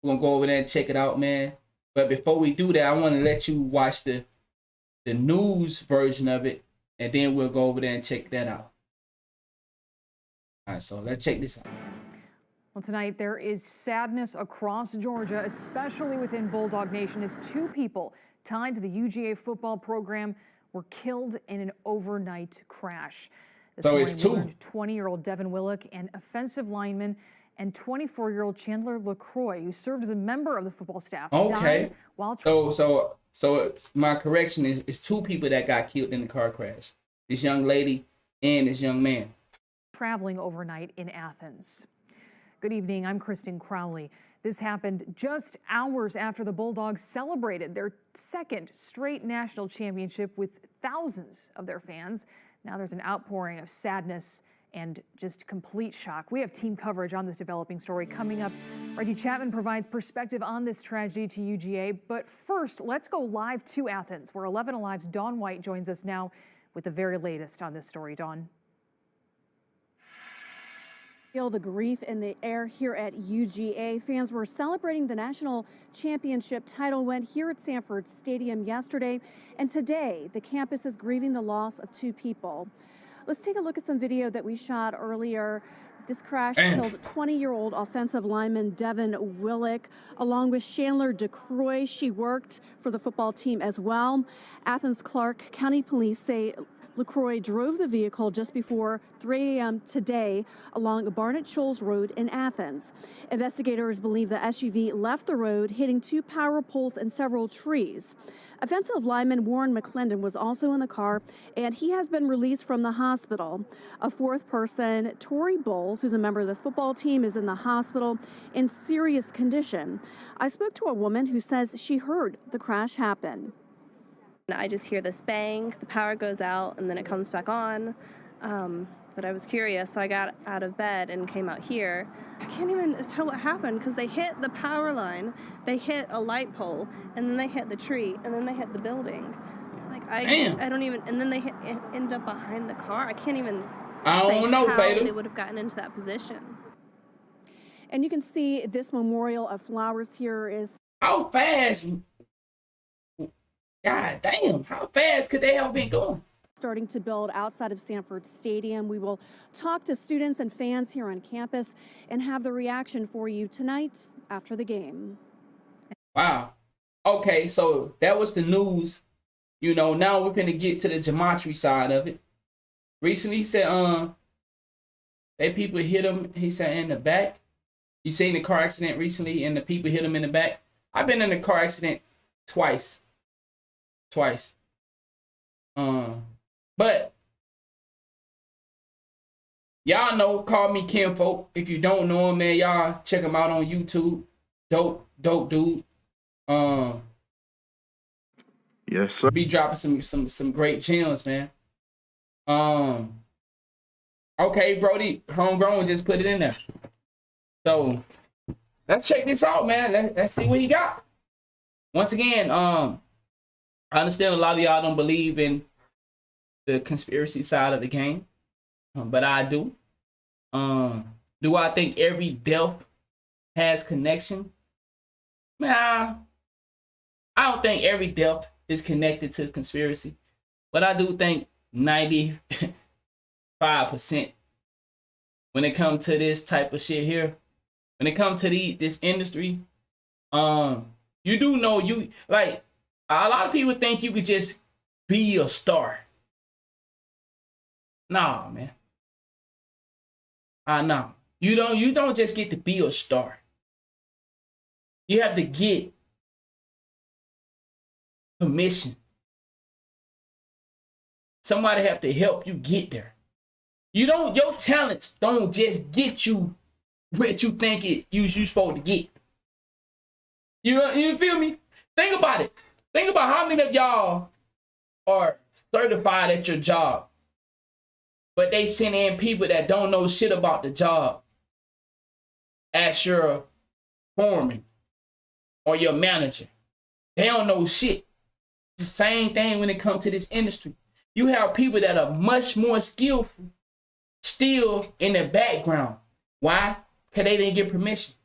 We're gonna go over there and check it out, man. But before we do that, I want to let you watch the news version of it, and then we'll go over there and check that out. All right, so let's check this out. Well, tonight there is sadness across Georgia, especially within Bulldog Nation, as 2 people tied to the UGA football program were killed in an overnight crash. This So morning, it's 2. 20-year-old Devin Willock, an offensive lineman, and 24-year-old Chandler LaCroix, who served as a member of the football staff, died while So my correction is it's 2 people that got killed in the car crash. This young lady and this young man. Traveling overnight in Athens. Good evening, I'm Kristen Crowley. This happened just hours after the Bulldogs celebrated their 2nd straight national championship with thousands of their fans. Now there's an outpouring of sadness and just complete shock. We have team coverage on this developing story coming up. Reggie Chapman provides perspective on this tragedy to UGA. But first, let's go live to Athens, where 11 Alive's Dawn White joins us now with the very latest on this story. Dawn. Feel the grief in the air here at UGA. Fans were celebrating the national championship title win here at Sanford Stadium yesterday. And today, the campus is grieving the loss of 2 people. Let's take a look at some video that we shot earlier. This crash killed 20-year-old offensive lineman Devin Willock, along with Chandler LaCroix. She worked for the football team as well. Athens Clark County Police say LaCroix drove the vehicle just before 3 a.m. today along Barnett Shoals Road in Athens. Investigators believe the SUV left the road, hitting 2 power poles and several trees. Offensive lineman Warren McClendon was also in the car, and he has been released from the hospital. A 4th person, Tori Bowles, who's a member of the football team, is in the hospital in serious condition. I spoke to a woman who says she heard the crash happen. I just hear this bang, the power goes out, and then it comes back on. but I was curious, so I got out of bed and came out here. I can't even tell what happened because they hit the power line, they hit a light pole, and then they hit the tree, and then they hit the building. Like I don't even, and then they ended up behind the car. I can't even say how they would have gotten into that position. And you can see this memorial of flowers here is. How fast? God damn, how fast could they have been going? Starting to build outside of Sanford Stadium. We will talk to students and fans here on campus and have the reaction for you tonight after the game. Wow. Okay, so that was the news. You know, now we're gonna get to the geometry side of it. Recently, he said, they people hit him, he said, in the back. You seen the car accident recently and the people hit him in the back? I've been in a car accident twice. But y'all know, call me Kinfolk. If you don't know him, man, y'all check him out on YouTube. Dope dude. Yes, sir. Be dropping some great gems, man. Okay, Brody, homegrown just put it in there. So let's check this out, man. Let's see what he got. Once again, I understand a lot of y'all don't believe in the conspiracy side of the game, but I do. Do I think every death has connection? Nah, I don't think every death is connected to conspiracy, but I do think 95% when it comes to this type of shit here, when it comes to this industry, you do know like a lot of people think you could just be a star. Nah, man. Nah. You don't just get to be a star. You have to get permission. Somebody have to help you get there. Your talents don't just get you what you think you supposed to get. You feel me? Think about it. Think about how many of y'all are certified at your job, but they send in people that don't know shit about the job as your foreman or your manager. They don't know shit. It's the same thing when it comes to this industry. You have people that are much more skillful still in the background. Why? Because they didn't get permission.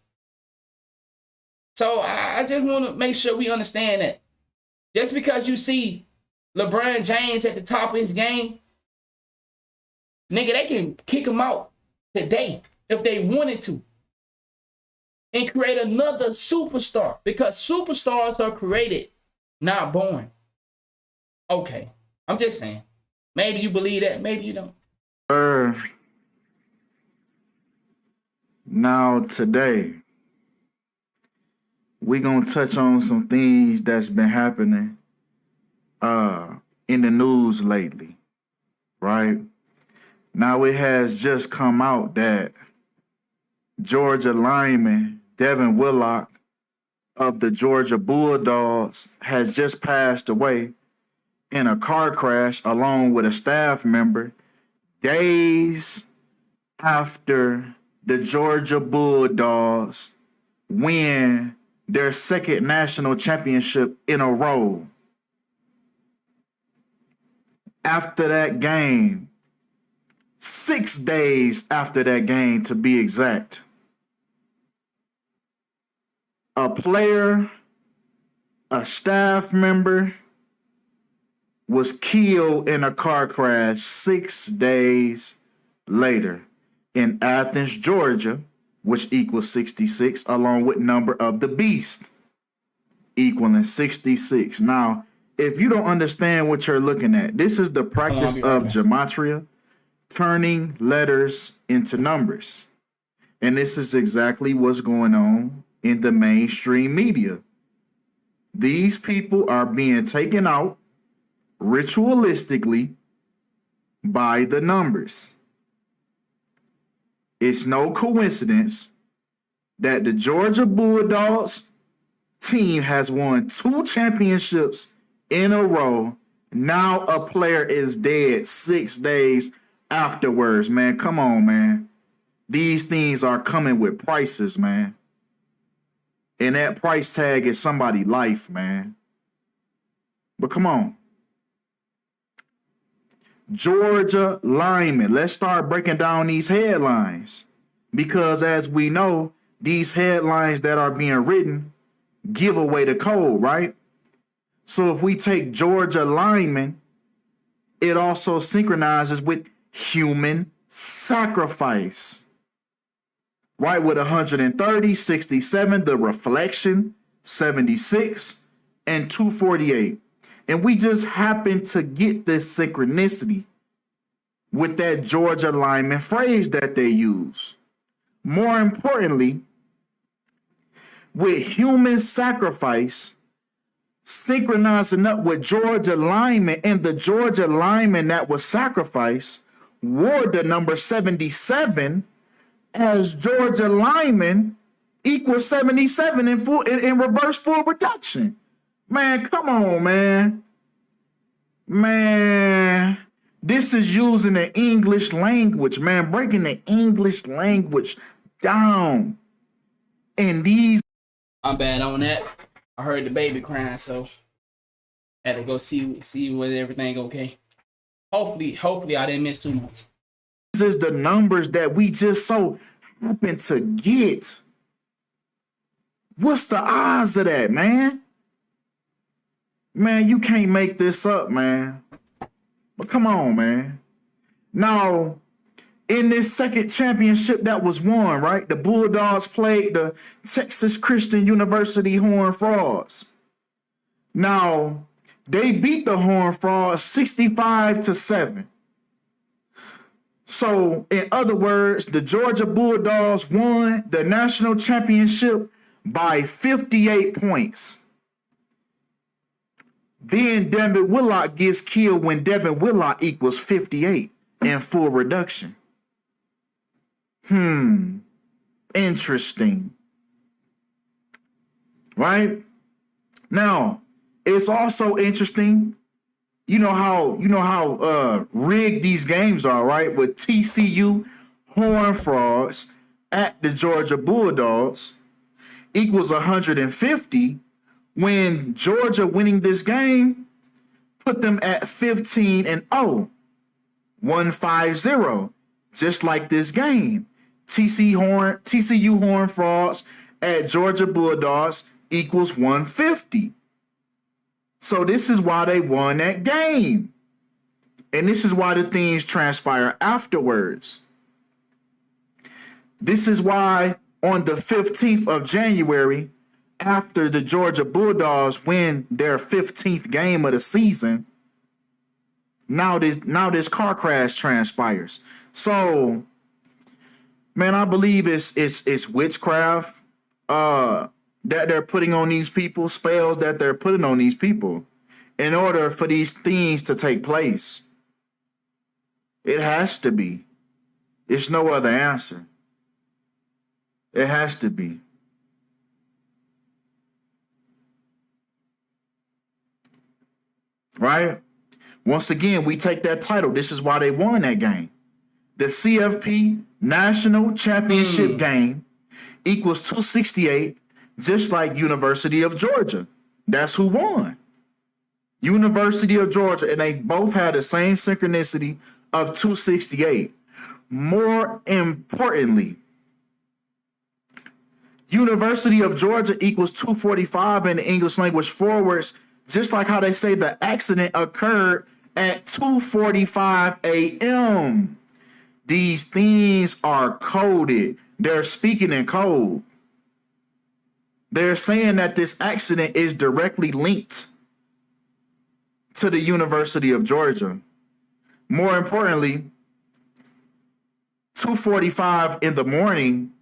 So I just want to make sure we understand that just because you see LeBron James at the top of his game, nigga, they can kick him out today if they wanted to and create another superstar, because superstars are created, not born. Okay, I'm just saying. Maybe you believe that, maybe you don't. Now today, we gonna touch on some things that's been happening in the news lately, right? Now it has just come out that Georgia lineman Devin Willock of the Georgia Bulldogs has just passed away in a car crash along with a staff member days after the Georgia Bulldogs win their second national championship in a row. After that game, 6 days after that game to be exact, a player, a staff member, was killed in a car crash 6 days later in Athens, Georgia, which equals 66, along with number of the beast, equaling 66. Now, if you don't understand what you're looking at, this is the practice of gematria, turning letters into numbers. And this is exactly what's going on in the mainstream media. These people are being taken out ritualistically by the numbers. It's no coincidence that the Georgia Bulldogs team has won 2 championships in a row. Now a player is dead 6 days afterwards, man. Come on, man. These things are coming with prices, man. And that price tag is somebody's life, man. But come on. Georgia lineman. Let's start breaking down these headlines. Because as we know, these headlines that are being written give away the code, right? So if we take Georgia lineman, it also synchronizes with human sacrifice. Right, with 130, 67, the reflection, 76, and 248. And we just happen to get this synchronicity with that Georgia lineman phrase that they use. More importantly, with human sacrifice, synchronizing up with Georgia lineman, and the Georgia lineman that was sacrificed wore the number 77, as Georgia lineman equals 77 in reverse full reduction. Man, come on, man. Man, this is using the English language, man, breaking the English language down. And these... I'm bad on that. I heard the baby crying, so had to go see whether everything okay. Hopefully I didn't miss too much. This is the numbers that we just so happen to get. What's the odds of that, man? Man, you can't make this up, man. But come on, man. Now, in this second championship that was won, right? The Bulldogs played the Texas Christian University Horned Frogs. Now, they beat the Horned Frogs 65-7. So, in other words, the Georgia Bulldogs won the national championship by 58 points. Then Devin Willock gets killed when Devin Willock equals 58 in full reduction. Interesting. Right? Now, it's also interesting. You know how rigged these games are, right? With TCU Horned Frogs at the Georgia Bulldogs equals 150, when Georgia winning this game put them at 15-0, 150, just like this game. TCU Horned Frogs at Georgia Bulldogs equals 150. So this is why they won that game. And this is why the things transpire afterwards. This is why on the 15th of January, after the Georgia Bulldogs win their 15th game of the season, now this car crash transpires. So, man, I believe it's witchcraft that they're putting on these people, spells that they're putting on these people in order for these things to take place. It has to be. There's no other answer. It has to be. Right? Once again, we take that title. This is why they won that game. The CFP National Championship game equals 268, just like University of Georgia. That's who won. University of Georgia, and they both had the same synchronicity of 268. More importantly, University of Georgia equals 245 in the English language forwards, just like how they say the accident occurred at 2:45 a.m. These things are coded. They're speaking in code. They're saying that this accident is directly linked to the University of Georgia. More importantly, 2:45 in the morning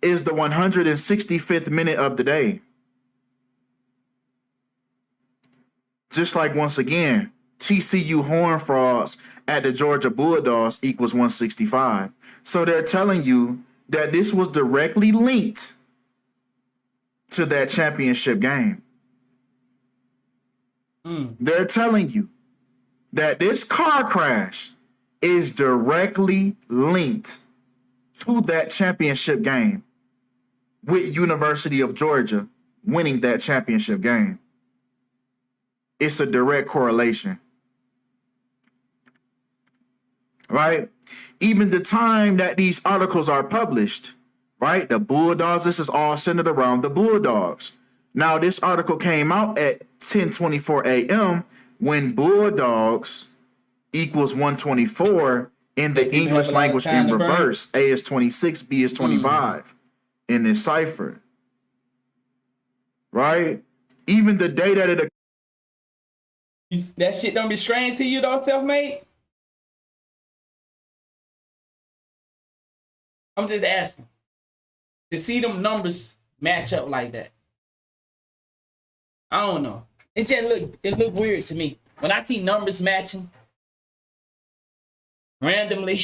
is the 165th minute of the day. Just like, once again, TCU Horned Frogs at the Georgia Bulldogs equals 165. So they're telling you that this was directly linked to that championship game. They're telling you that this car crash is directly linked to that championship game, with University of Georgia winning that championship game. It's a direct correlation. Right? Even the time that these articles are published, right? The Bulldogs, this is all centered around the Bulldogs. Now, this article came out at 10:24 a.m. when Bulldogs equals 124 in the English language in reverse. A is 26, B is 25 in this cipher. Right? Even the day that it... That shit don't be strange to you though, Self-Made? I'm just asking. To see them numbers match up like that. I don't know. It look weird to me. When I see numbers matching randomly.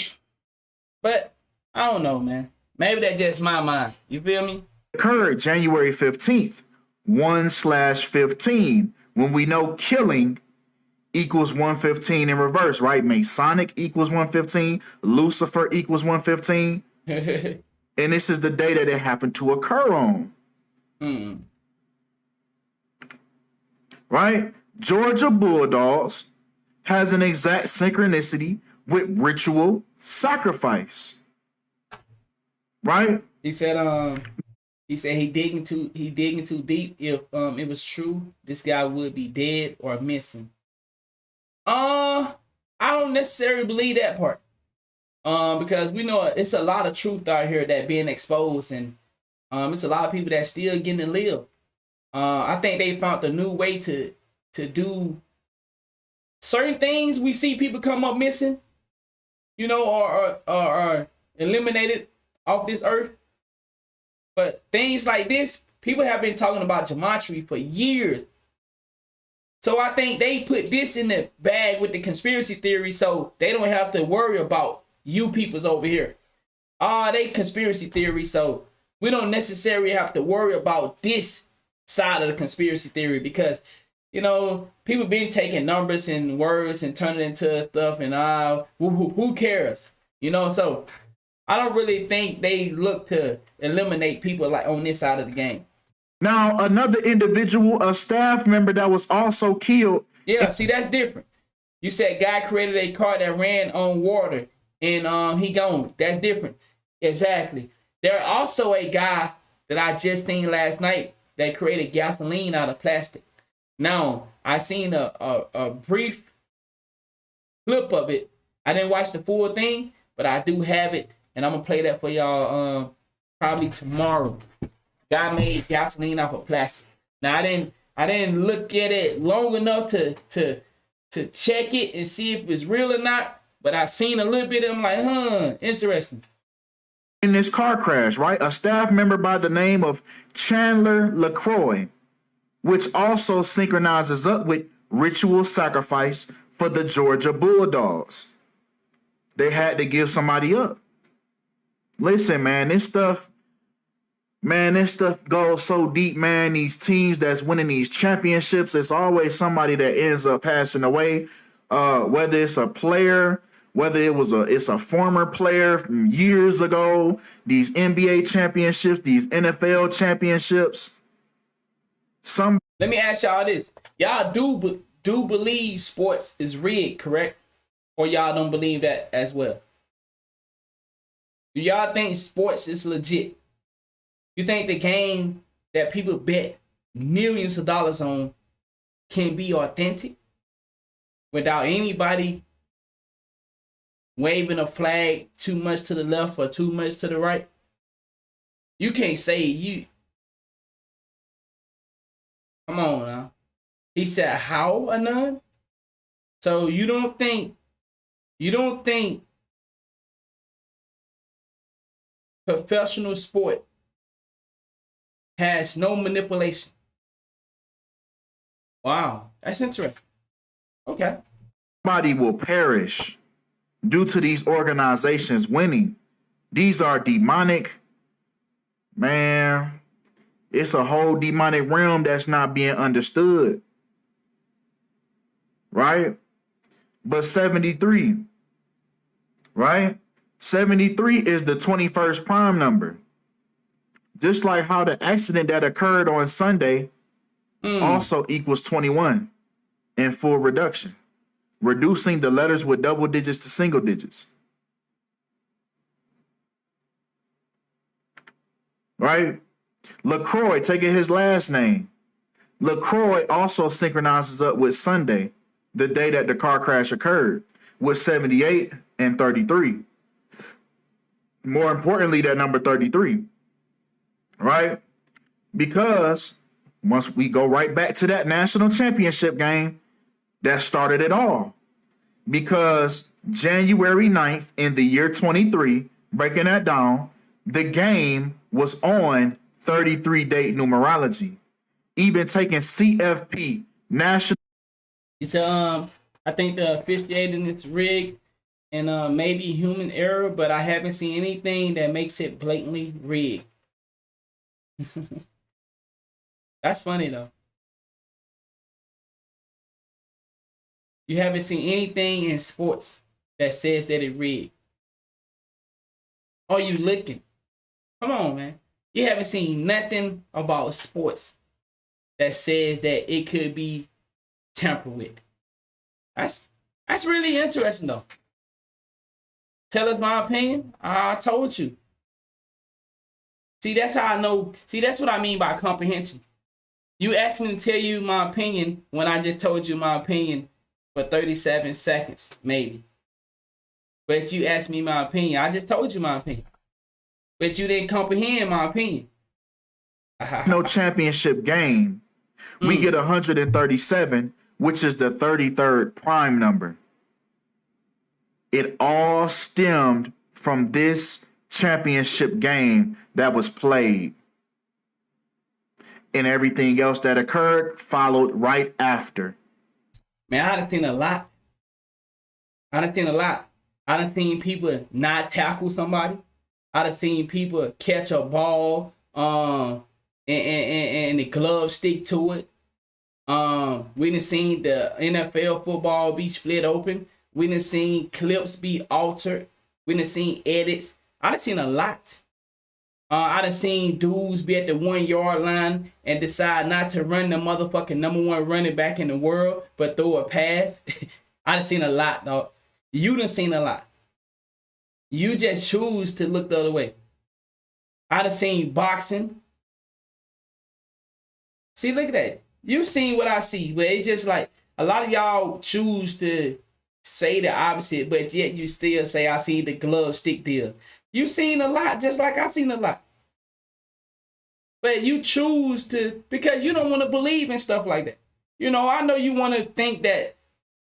But I don't know, man. Maybe that's just my mind. You feel me? Occurred January 15th, 1/15, when we know killing equals 115 in reverse, right? Masonic equals 115, Lucifer equals 115. And this is the day that it happened to occur on. Right? Georgia Bulldogs has an exact synchronicity with ritual sacrifice. Right? He said he digging too deep. If it was true, this guy would be dead or missing. I don't necessarily believe that part. Because we know it's a lot of truth out here that being exposed, and it's a lot of people that still getting to live. I think they found a new way to do certain things. We see people come up missing, you know, or eliminated off this earth. But things like this, people have been talking about gematria for years. So I think they put this in the bag with the conspiracy theory so they don't have to worry about you peoples over here. They conspiracy theory, so we don't necessarily have to worry about this side of the conspiracy theory because, you know, people been taking numbers and words and turning it into stuff and who cares? You know, so I don't really think they look to eliminate people like on this side of the game. Now, another individual, a staff member that was also killed. Yeah, see, that's different. You said guy created a car that ran on water and he gone. That's different. Exactly. There also a guy that I just seen last night that created gasoline out of plastic. Now, I seen a brief clip of it. I didn't watch the full thing, but I do have it, and I'm gonna play that for y'all probably tomorrow. Guy made gasoline out of plastic. Now I didn't look at it long enough to check it and see if it's real or not, but I seen a little bit and I'm like, interesting. In this car crash, right? A staff member by the name of Chandler LaCroix, which also synchronizes up with ritual sacrifice for the Georgia Bulldogs. They had to give somebody up. Listen, man, this stuff goes so deep, man. These teams that's winning these championships, it's always somebody that ends up passing away. Whether it's a player, whether it's a former player from years ago, these NBA championships, these NFL championships. Let me ask y'all this. Y'all do believe sports is rigged, correct? Or y'all don't believe that as well? Do y'all think sports is legit? You think the game that people bet millions of dollars on can be authentic without anybody waving a flag too much to the left or too much to the right? You can't say you. Come on now. He said, how, Anon? So you don't think professional sport has no manipulation? Wow, that's interesting. Okay. Somebody will perish due to these organizations winning. These are demonic. Man, it's a whole demonic realm that's not being understood. Right? But 73. right? 73 is the 21st prime number. Just like how the accident that occurred on Sunday also equals 21 in full reduction, reducing the letters with double digits to single digits. Right? LaCroix, taking his last name. LaCroix also synchronizes up with Sunday, the day that the car crash occurred, with 78 and 33. More importantly, that number 33, right? Because once we go right back to that national championship game, that started it all. Because January 9th in the year 23, breaking that down, the game was on 33 date numerology, even taking CFP national. It's I think the officiating is rigged and maybe human error, but I haven't seen anything that makes it blatantly rigged. That's funny though. You haven't seen anything in sports that says that it rigged. Are you looking? Come on, man. You haven't seen nothing about sports that says that it could be tampered with. That's really interesting though. Tell us my opinion. I told you. See, that's how I know. See, that's what I mean by comprehension. You asked me to tell you my opinion when I just told you my opinion for 37 seconds, maybe. But you asked me my opinion. I just told you my opinion. But you didn't comprehend my opinion. No championship game. We get 137, which is the 33rd prime number. It all stemmed from this championship game that was played. And everything else that occurred followed right after. Man, I done seen a lot. I done seen people not tackle somebody. I done seen people catch a ball and the glove stick to it. We done seen the NFL football be split open. We done seen clips be altered. We done seen edits. I done seen a lot. I done seen dudes be at the 1 yard line and decide not to run the motherfucking number one running back in the world, but throw a pass. I done seen a lot, dog. You done seen a lot. You just choose to look the other way. I done seen boxing. See, look at that. You seen what I see, but it's just like a lot of y'all choose to say the opposite, but yet you still say I seen the glove stick deal. You seen a lot, just like I seen a lot. But you choose to, because you don't want to believe in stuff like that. You know, I know you want to think that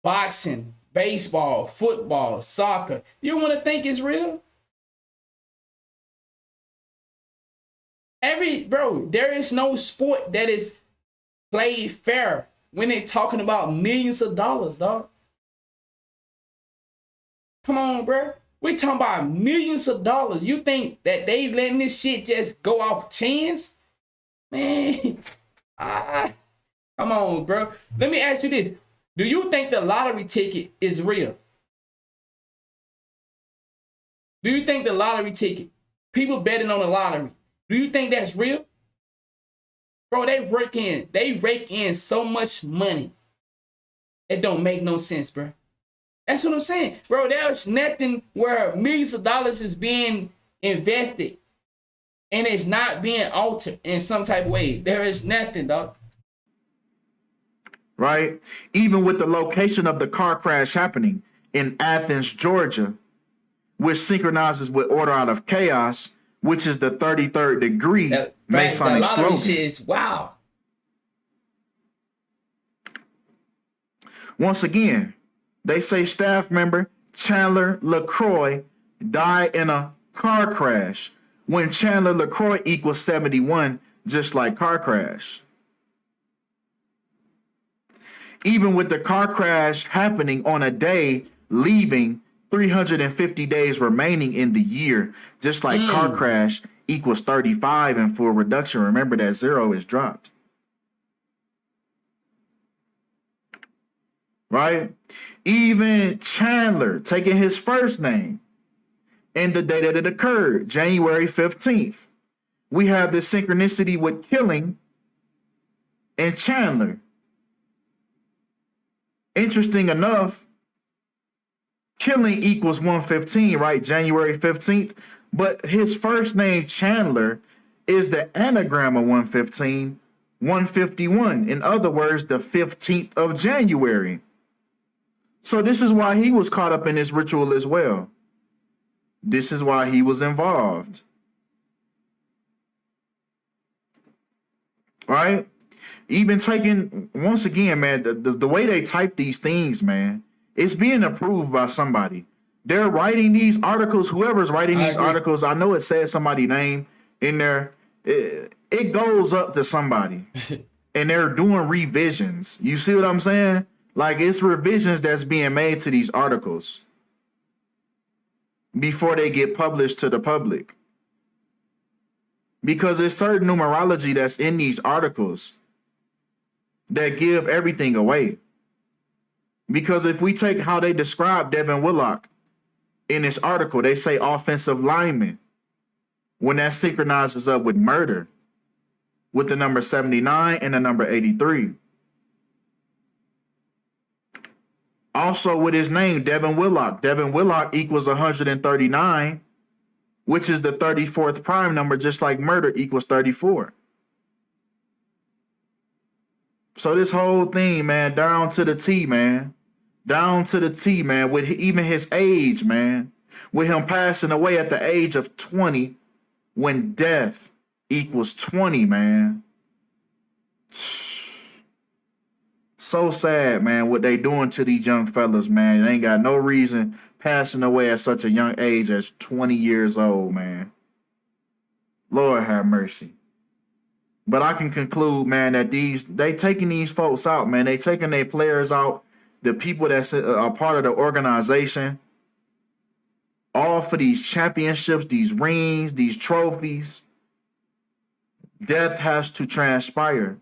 boxing, baseball, football, soccer, you want to think it's real. There is no sport that is played fair when they're talking about millions of dollars, dog. Come on, bro. We talking about millions of dollars. You think that they letting this shit just go off chance? Man, come on, bro. Let me ask you this. Do you think the lottery ticket is real? Do you think the lottery ticket, people betting on the lottery, do you think that's real? Bro, they rake in so much money. It don't make no sense, bro. That's what I'm saying. Bro, there's nothing where millions of dollars is being invested and it's not being altered in some type of way. There is nothing, dog. Right? Even with the location of the car crash happening in Athens, Georgia, which synchronizes with order out of chaos, which is the 33rd degree Masonic slogan. Shit is wow. Once again, they say staff member Chandler LaCroix died in a car crash when Chandler LaCroix equals 71, just like car crash. Even with the car crash happening on a day, leaving 350 days remaining in the year, just like car crash equals 35 in full reduction. Remember that 0 is dropped. Right? Even Chandler, taking his first name, and the day that it occurred, January 15th. We have this synchronicity with Killing and Chandler. Interesting enough, Killing equals 115, right? January 15th. But his first name, Chandler, is the anagram of 115, 151. In other words, the 15th of January. So this is why he was caught up in this ritual as well. This is why he was involved. Right? Even taking, once again, man, the way they type these things, man, it's being approved by somebody. They're writing these articles, whoever's writing these articles, I know it says somebody's name in there. It goes up to somebody. And they're doing revisions. You see what I'm saying? Like, it's revisions that's being made to these articles before they get published to the public. Because there's certain numerology that's in these articles that give everything away. Because if we take how they describe Devin Willock in this article, they say offensive lineman, when that synchronizes up with murder, with the number 79 and the number 83. Also with his name, Devin Willock. Devin Willock equals 139, which is the 34th prime number, just like murder equals 34. So this whole thing, man, down to the T, man. Down to the T, man, with even his age, man. With him passing away at the age of 20, when death equals 20, man. So sad, man, what they doing to these young fellas, man. They ain't got no reason passing away at such a young age as 20 years old, man. Lord have mercy. But I can conclude, man, that they taking these folks out, man. They taking their players out, the people that's a part of the organization, all for these championships, these rings, these trophies. Death has to transpire.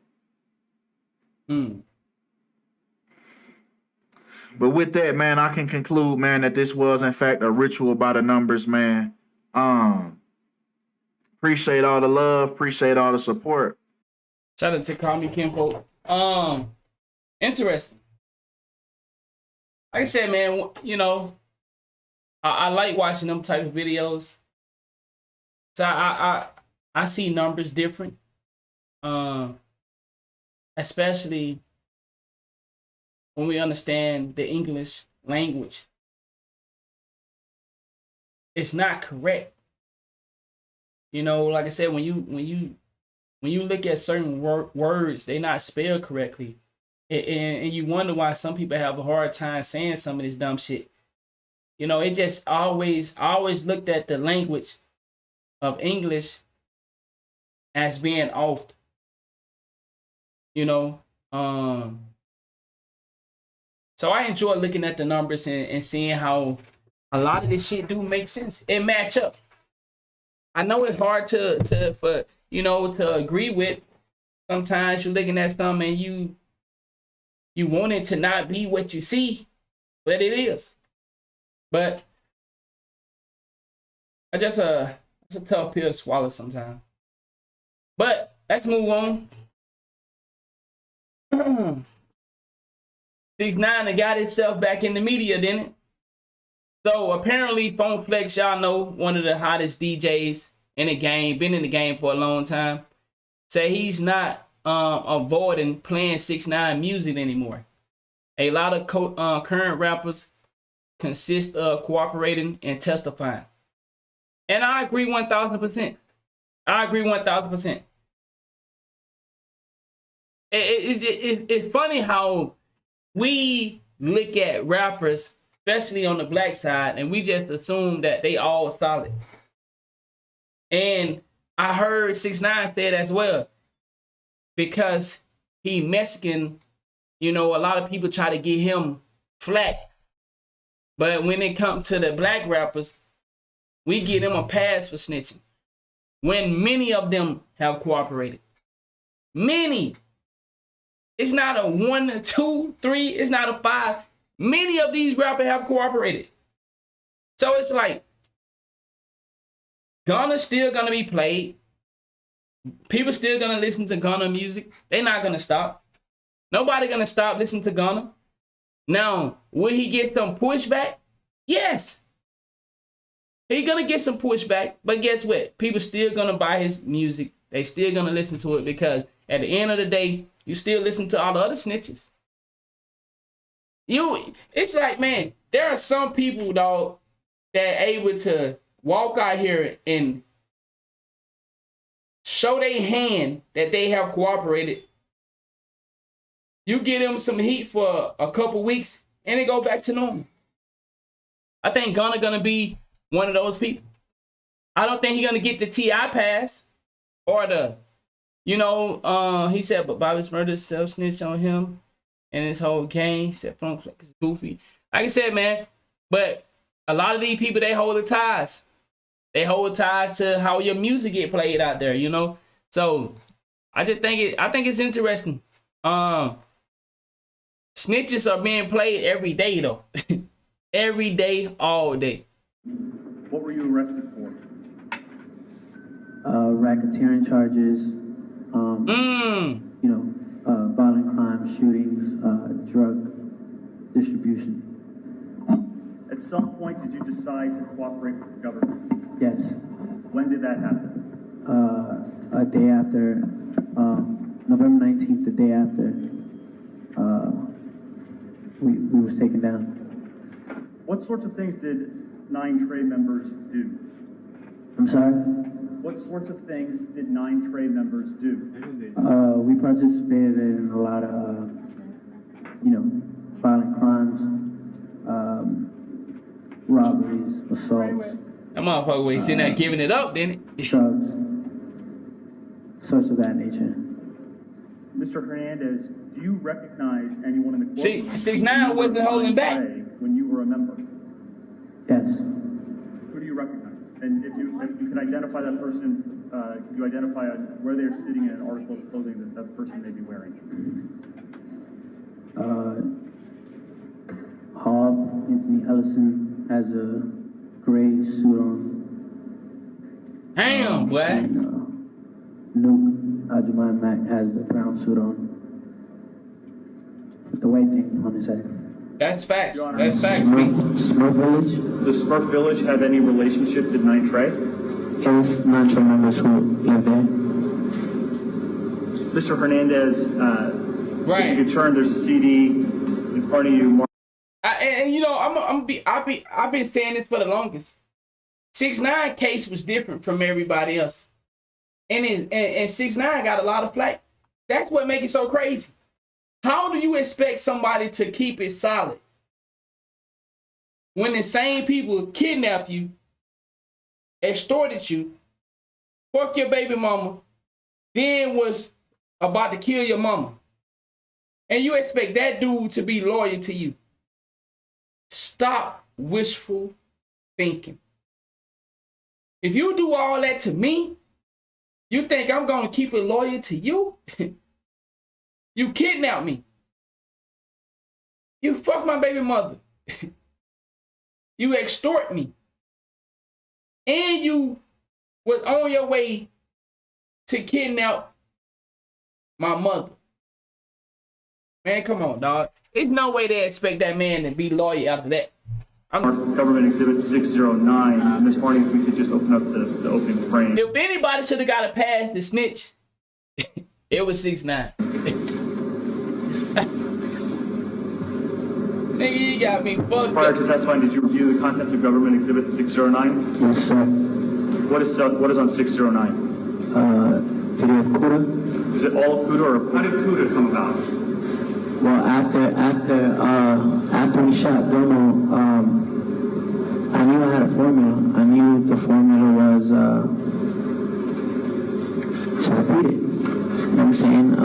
But with that, man, I can conclude, man, that this was, in fact, a ritual by the numbers, man. Appreciate all the love. Appreciate all the support. Shout out to Call Me Kinfolk. Interesting. Like I said, man, you know, I like watching them type of videos. So I see numbers different. Especially when we understand the English language. It's not correct. You know, like I said, when you look at certain words, they're not spelled correctly. And you wonder why some people have a hard time saying some of this dumb shit. You know, it just I always looked at the language of English as being off. You know, so I enjoy looking at the numbers and seeing how a lot of this shit do make sense. It match up. I know it's hard to agree with. Sometimes you're looking at something and you want it to not be what you see, but it is. But it's a tough pill to swallow sometimes. But let's move on. 6ix9ine got itself back in the media, didn't it? So apparently, Phone Flex, y'all know, one of the hottest DJs in the game, been in the game for a long time, say he's not avoiding playing 6ix9ine music anymore. A lot of current rappers consist of cooperating and testifying. And I agree 1,000%. I agree 1,000%. It's funny how we look at rappers, especially on the black side, and we just assume that they all solid. And I heard 6ix9ine say it as well. Because he Mexican, you know, a lot of people try to get him flack. But when it comes to the black rappers, we give them a pass for snitching. When many of them have cooperated. Many. It's not a 1, a 2, 3, it's not a 5. Many of these rappers have cooperated. So it's like, Gunna's still gonna be played. People still gonna listen to Gunna music. They're not gonna stop. Nobody gonna stop listening to Gunna. Now, will he get some pushback? Yes. He gonna get some pushback, but guess what? People still gonna buy his music. They still gonna listen to it because at the end of the day, you still listen to all the other snitches. It's like, man, there are some people, dog, that are able to walk out here and show their hand that they have cooperated. You give them some heat for a couple weeks and they go back to normal. I think Gunna gonna be one of those people. I don't think he's gonna get the T.I. pass or the, he said, but Bobby Smurder self-snitched on him and his whole gang. He said, it's goofy. Like I said, man, but a lot of these people, they hold the ties. They hold ties to how your music get played out there, So I think it's interesting. Snitches are being played every day though. Every day, all day. What were you arrested for? Racketeering charges, violent crimes, shootings, drug distribution. At some point, did you decide to cooperate with the government? Yes. When did that happen? A day after, November 19th, the day after we was taken down. What sorts of things did 9 members do? I'm sorry? What sorts of things did 9 members do? We participated in a lot of, violent crimes, robberies, assaults. That motherfucker was sitting there giving it up, didn't it? Drugs, sorts of that nature. Mr. Hernandez, do you recognize anyone in the court? 6ix9ine wasn't holding back. When you were a member? Yes. Who do you recognize? And if you can identify that person, can you identify where they're sitting in an article of clothing that that person may be wearing? Anthony Ellison has a gray suit on. Damn, boy. And, Nuke Ajumai Mac has the brown suit on with the white thing on his head. That's facts. Your Honor, That's facts. Smurf Village? Does Smurf Village have any relationship to 9 It was 9 members who live there. Mr. Hernandez, Right. if you could turn, there's a CD in front of you. I've been saying this for the longest. 6ix9ine case was different from everybody else, and 6ix9ine got a lot of flack. That's what makes it so crazy. How do you expect somebody to keep it solid when the same people kidnapped you, extorted you, fucked your baby mama, then was about to kill your mama, and you expect that dude to be loyal to you? Stop wishful thinking. If you do all that to me, you think I'm going to keep it loyal to you? You kidnapped me. You fucked my baby mother. You extort me. And you was on your way to kidnap my mother. Man, come on, dog. There's no way they expect that man to be loyal after that. Government Exhibit 609. Ms. Marty, if we could just open up the opening frame. If anybody should have got a pass to snitch, it was 6ix9ine. Nigga, you got me fucked Prior up. to testifying, did you review the contents of Government Exhibit 609? Yes, sir. What is on 609? Video of Kuda. Is it all Kuda, or how did Kuda come about? Well, after we shot Domo, I knew I had a formula. I knew the formula was to repeat it. You know what I'm saying?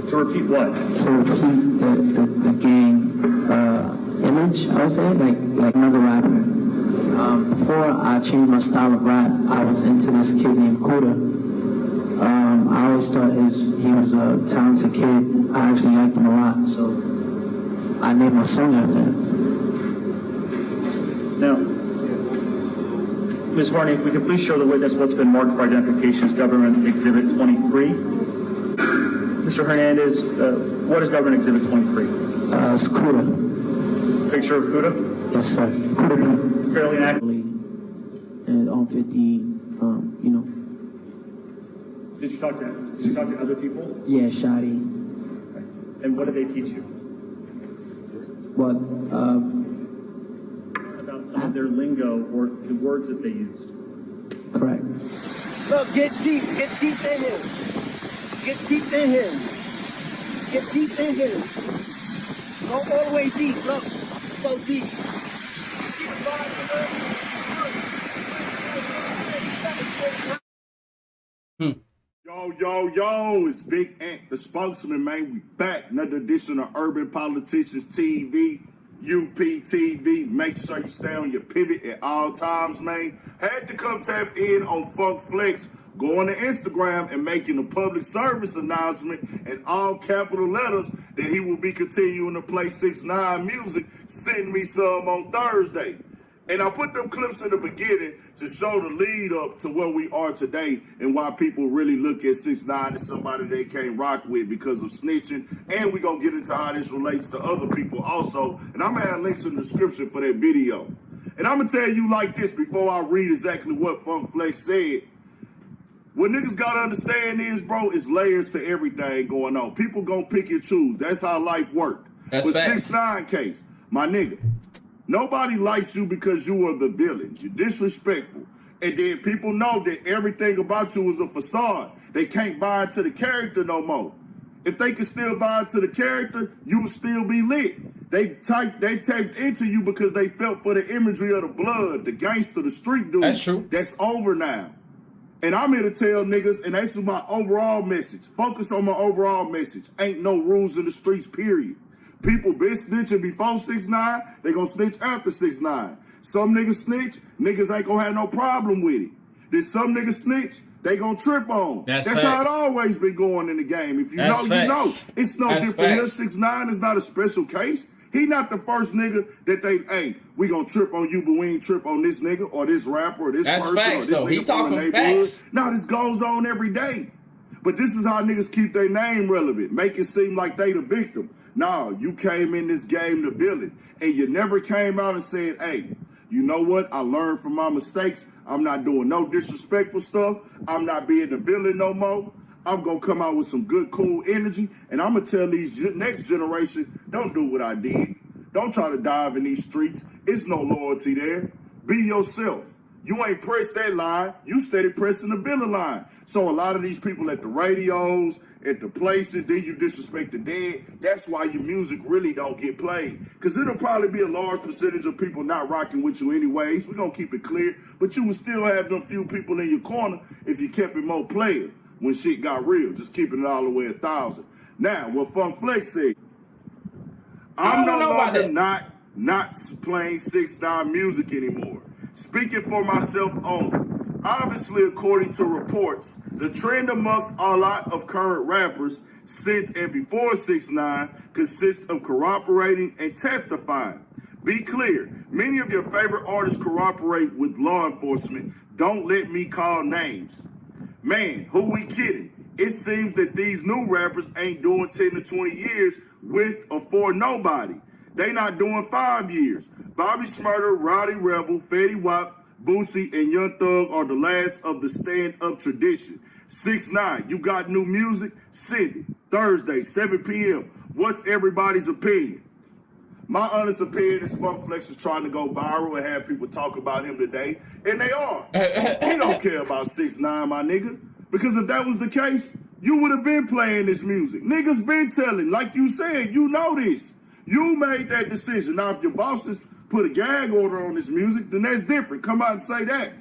To repeat what? To repeat the gang image, I would say, like another rapper. Before I changed my style of rap, I was into this kid named Kuda. I always thought he was a talented kid. I actually liked him a lot, so I named my song after him. Now, Ms. Harney, if we could please show the witness what's been marked for identification as Government Exhibit 23. Mr. Hernandez, what is Government Exhibit 23? It's Cuda. Picture of Cuda? Yes, sir. Cuda. Fairly accurately. And on 50, you know. Did you talk to other people? Yeah, Shadi. And what did they teach you? What? About some of their lingo or the words that they used. Correct. Look, get deep in him. Get deep in him. Get deep in him. Go all the way deep, look. So deep. Yo, it's Big Ant, the spokesman, man. We back. Another edition of Urban Politicians TV, UPTV. Make sure you stay on your pivot at all times, man. Had to come tap in on Funk Flex, going to Instagram and making a public service announcement in all capital letters that he will be continuing to play 6ix9ine music. Send me some on Thursday. And I put them clips in the beginning to show the lead up to where we are today and why people really look at 6ix9ine as somebody they can't rock with because of snitching. And we're going to get into how this relates to other people also. And I'm going to have links in the description for that video. And I'm going to tell you like this before I read exactly what Funk Flex said. What niggas got to understand is, bro, it's layers to everything going on. People going to pick and choose. That's how life works. With 6ix9ine case, my nigga. Nobody likes you because you are the villain. You're disrespectful. And then people know that everything about you is a facade. They can't buy into the character no more. If they could still buy into the character, you would still be lit. They tapped into you because they felt for the imagery of the blood, the gangster, the street dude. That's true. That's over now. And I'm here to tell niggas, and this is my overall message. Focus on my overall message. Ain't no rules in the streets, period. People been snitching before 6ix9ine, they gonna snitch after 6ix9ine. Some niggas snitch, niggas ain't gonna have no problem with it. Then some niggas snitch, they gonna trip on. That's how it always been going in the game. If you know, you know. It's no different here. 6ix9ine is not a special case. He not the first nigga that they, hey, we gonna trip on you, but we ain't trip on this nigga or this rapper or this person or this nigga from the neighborhood. No, this goes on every day. But this is how niggas keep their name relevant, make it seem like they the victim. No, you came in this game the villain, and you never came out and said, hey, you know what? I learned from my mistakes. I'm not doing no disrespectful stuff. I'm not being the villain no more. I'm going to come out with some good, cool energy, and I'm going to tell these next generation, don't do what I did. Don't try to dive in these streets. It's no loyalty there. Be yourself. You ain't pressed that line. You steady pressing the villain line. So a lot of these people at the radios, at the places, then you disrespect the dead. That's why your music really don't get played. Because it'll probably be a large percentage of people not rocking with you anyways. We're going to keep it clear. But you would still have them few people in your corner if you kept it more player when shit got real. Just keeping it all the way 1,000. Now, what Funk Flex said, I'm no longer not playing 6ix9ine music anymore. Speaking for myself only. Obviously, according to reports, the trend amongst a lot of current rappers since and before 6ix9ine consists of corroborating and testifying. Be clear, many of your favorite artists corroborate with law enforcement. Don't let me call names. Man, who we kidding? It seems that these new rappers ain't doing 10 to 20 years with or for nobody. They not doing 5 years. Bobby Shmurda, Rowdy Rebel, Fetty Wap, Boosie, and Young Thug are the last of the stand-up tradition. 6ix9ine, you got new music? Send it. Thursday, 7 p.m. What's everybody's opinion? My honest opinion is Funk Flex is trying to go viral and have people talk about him today, and they are. He don't care about 6ix9ine, my nigga. Because if that was the case, you would have been playing this music. Niggas been telling, like you said, you know this. You made that decision. Now, if your bosses put a gag order on this music, then that's different. Come out and say that.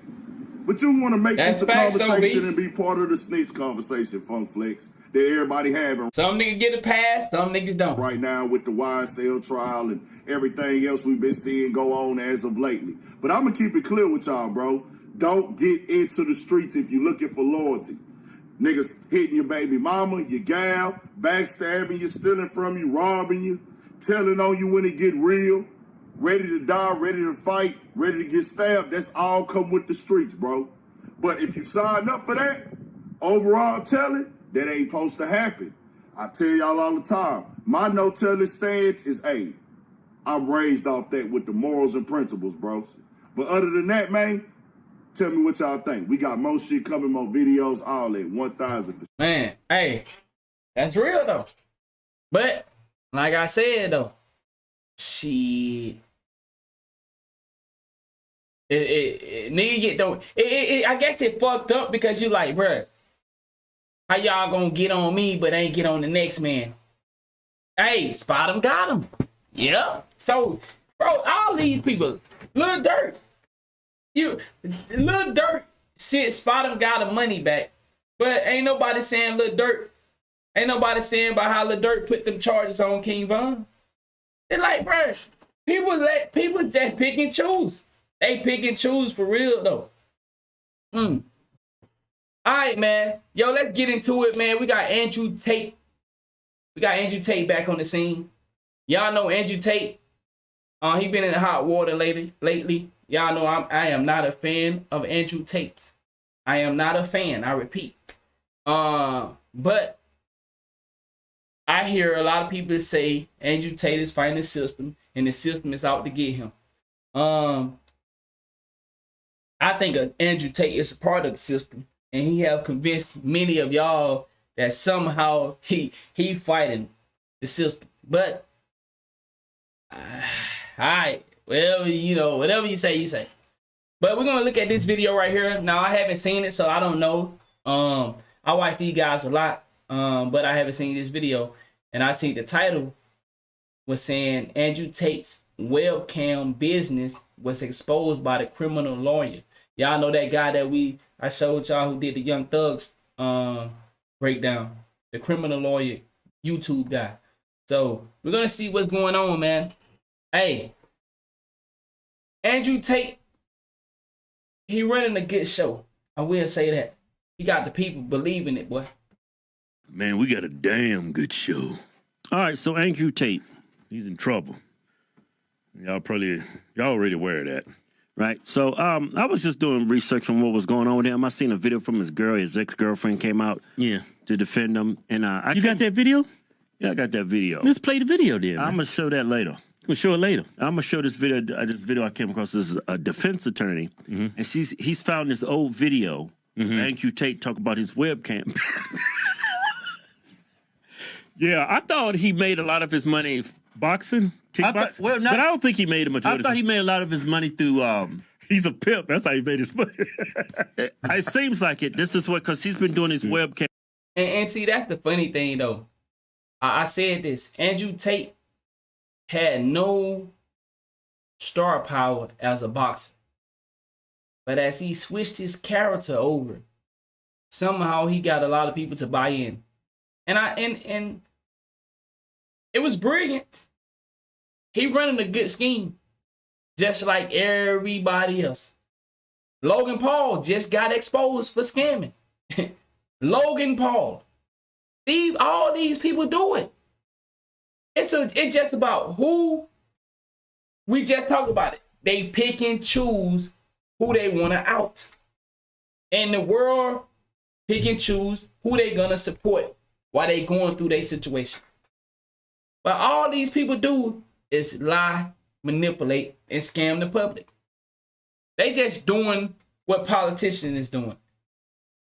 But you want to make this a conversation and be part of the snitch conversation, Funk Flex, that everybody having. Some niggas get a pass, some niggas don't. Right now with the YSL trial and everything else we've been seeing go on as of lately. But I'm going to keep it clear with y'all, bro. Don't get into the streets if you're looking for loyalty. Niggas hitting your baby mama, your gal, backstabbing you, stealing from you, robbing you, telling on you when it get real. ready to die, ready to fight, ready to get stabbed. That's all come with the streets, bro. But if you sign up for that, overall telling, that ain't supposed to happen. I tell y'all all the time, my no-telling stance is, hey, I'm raised off that with the morals and principles, bro. But other than that, man, tell me what y'all think. We got more shit coming, more videos, all that. 1,000%. Man, hey, that's real though. But like I said though, shit, it need to get though. I guess it fucked up because you like, bruh, how y'all gonna get on me but ain't get on the next man? Hey, spot him, got him. Yeah. So, bro, all these people, Lil Durk, Lil Durk said spot him, got him money back, but ain't nobody saying Lil Durk. Ain't nobody saying about how Lil Durk put them charges on King Von. They're like, bro, people just pick and choose. They pick and choose for real though. All right, man. Yo, let's get into it, man. We got Andrew Tate. We got Andrew Tate back on the scene. Y'all know Andrew Tate. He been in the hot water lately. Y'all know I am not a fan of Andrew Tate. I am not a fan. I repeat. But I hear a lot of people say Andrew Tate is fighting the system, and the system is out to get him. I think Andrew Tate is a part of the system, and he have convinced many of y'all that somehow he fighting the system. But all right, well, you know, whatever you say, you say. But we're gonna look at this video right here. Now I haven't seen it, so I don't know. I watch these guys a lot, but I haven't seen this video, and I see the title was saying Andrew Tate's webcam business was exposed by the criminal lawyer. Y'all know that guy that I showed y'all who did the Young Thugs breakdown, the criminal lawyer YouTube guy. So we're gonna see what's going on, man. Hey, Andrew Tate, he running a good show. I will say that. He got the people believing it, boy. Man, we got a damn good show. All right, so Andrew Tate, he's in trouble. Y'all already aware of that. Right. So I was just doing research on what was going on with him. I seen a video from his girl. His ex-girlfriend came out to defend him. And you got that video? Yeah, I got that video. Let's play the video then. I'm going to show that later. We'll show it later. I'm going to show this video. This video I came across. This is a defense attorney. And he's found this old video. Andrew Tate talk about his webcam. Yeah, I thought he made a lot of his money boxing. Kickboxing? But I don't think he made a majority. I thought he made a lot of his money through. He's a pimp. That's how he made his money. It seems like it. This is what, because he's been doing his webcam. And see, that's the funny thing though. I said this. Andrew Tate had no star power as a boxer, but as he switched his character over, somehow he got a lot of people to buy in, and it was brilliant. He running a good scheme, just like everybody else. Logan Paul just got exposed for scamming. Logan Paul. All these people do it. It's just about who. We just talked about it. They pick and choose who they want to out. And the world pick and choose who they gonna support while they going through their situation. But all these people do is lie, manipulate, and scam the public. They just doing what politicians is doing.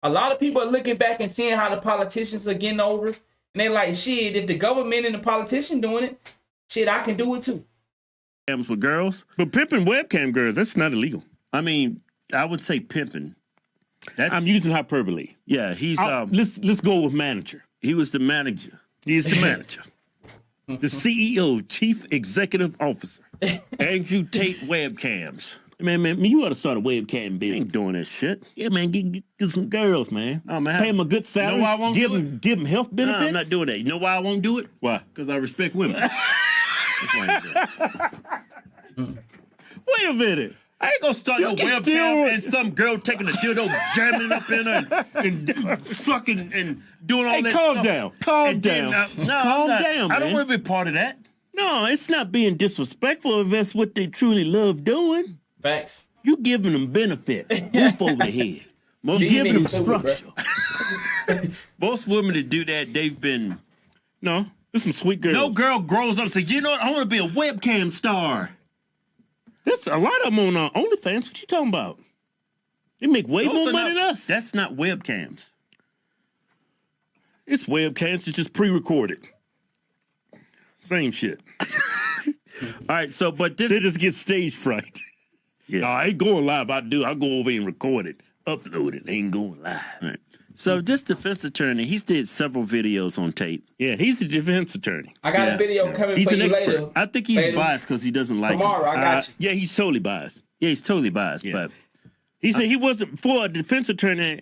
A lot of people are looking back and seeing how the politicians are getting over, and they're like, shit, if the government and the politician doing it, shit, I can do it too. With girls, but pimping webcam girls, that's not illegal. I mean, I would say pimping. I'm using hyperbole. Yeah, he's let's go with manager. He was the manager. He's the manager. The CEO, Chief Executive Officer. Andrew Tate Webcams. Man, you ought to start a webcam business. Ain't doing that shit. Yeah, man, get some girls, man. Oh, man. Pay them a good salary. You know why I won't give them health benefits? No, I'm not doing that. You know why I won't do it? Why? Because I respect women. That's why I ain't doing it. Wait a minute. I ain't gonna start no webcam and some girl taking a dildo, jamming up in her and sucking and doing all that stuff. Calm down. No, calm down, man. I don't want to be part of that. No, it's not being disrespectful if that's what they truly love doing. Facts. You giving them benefit. Roof over the head. Most giving them structure. Most women that do that, they've been... No, there's some sweet girls. No girl grows up and says, you know what, I want to be a webcam star. There's a lot of them on OnlyFans. What you talking about? They make way more money than us. That's not webcams. It's webcams. It's just pre-recorded. Same shit. All right, so, but this... They just get stage fright. Yeah. No, I ain't going live. I'll go over and record it, upload it. I ain't going live. Right. So this defense attorney, he's did several videos on Tate. Yeah, he's a defense attorney. I got a video coming he's for an you expert. later. I think he's biased because he doesn't like Tomorrow, I got you. Yeah, he's totally biased. Yeah, he's totally biased. Yeah. But he said he wasn't, for a defense attorney,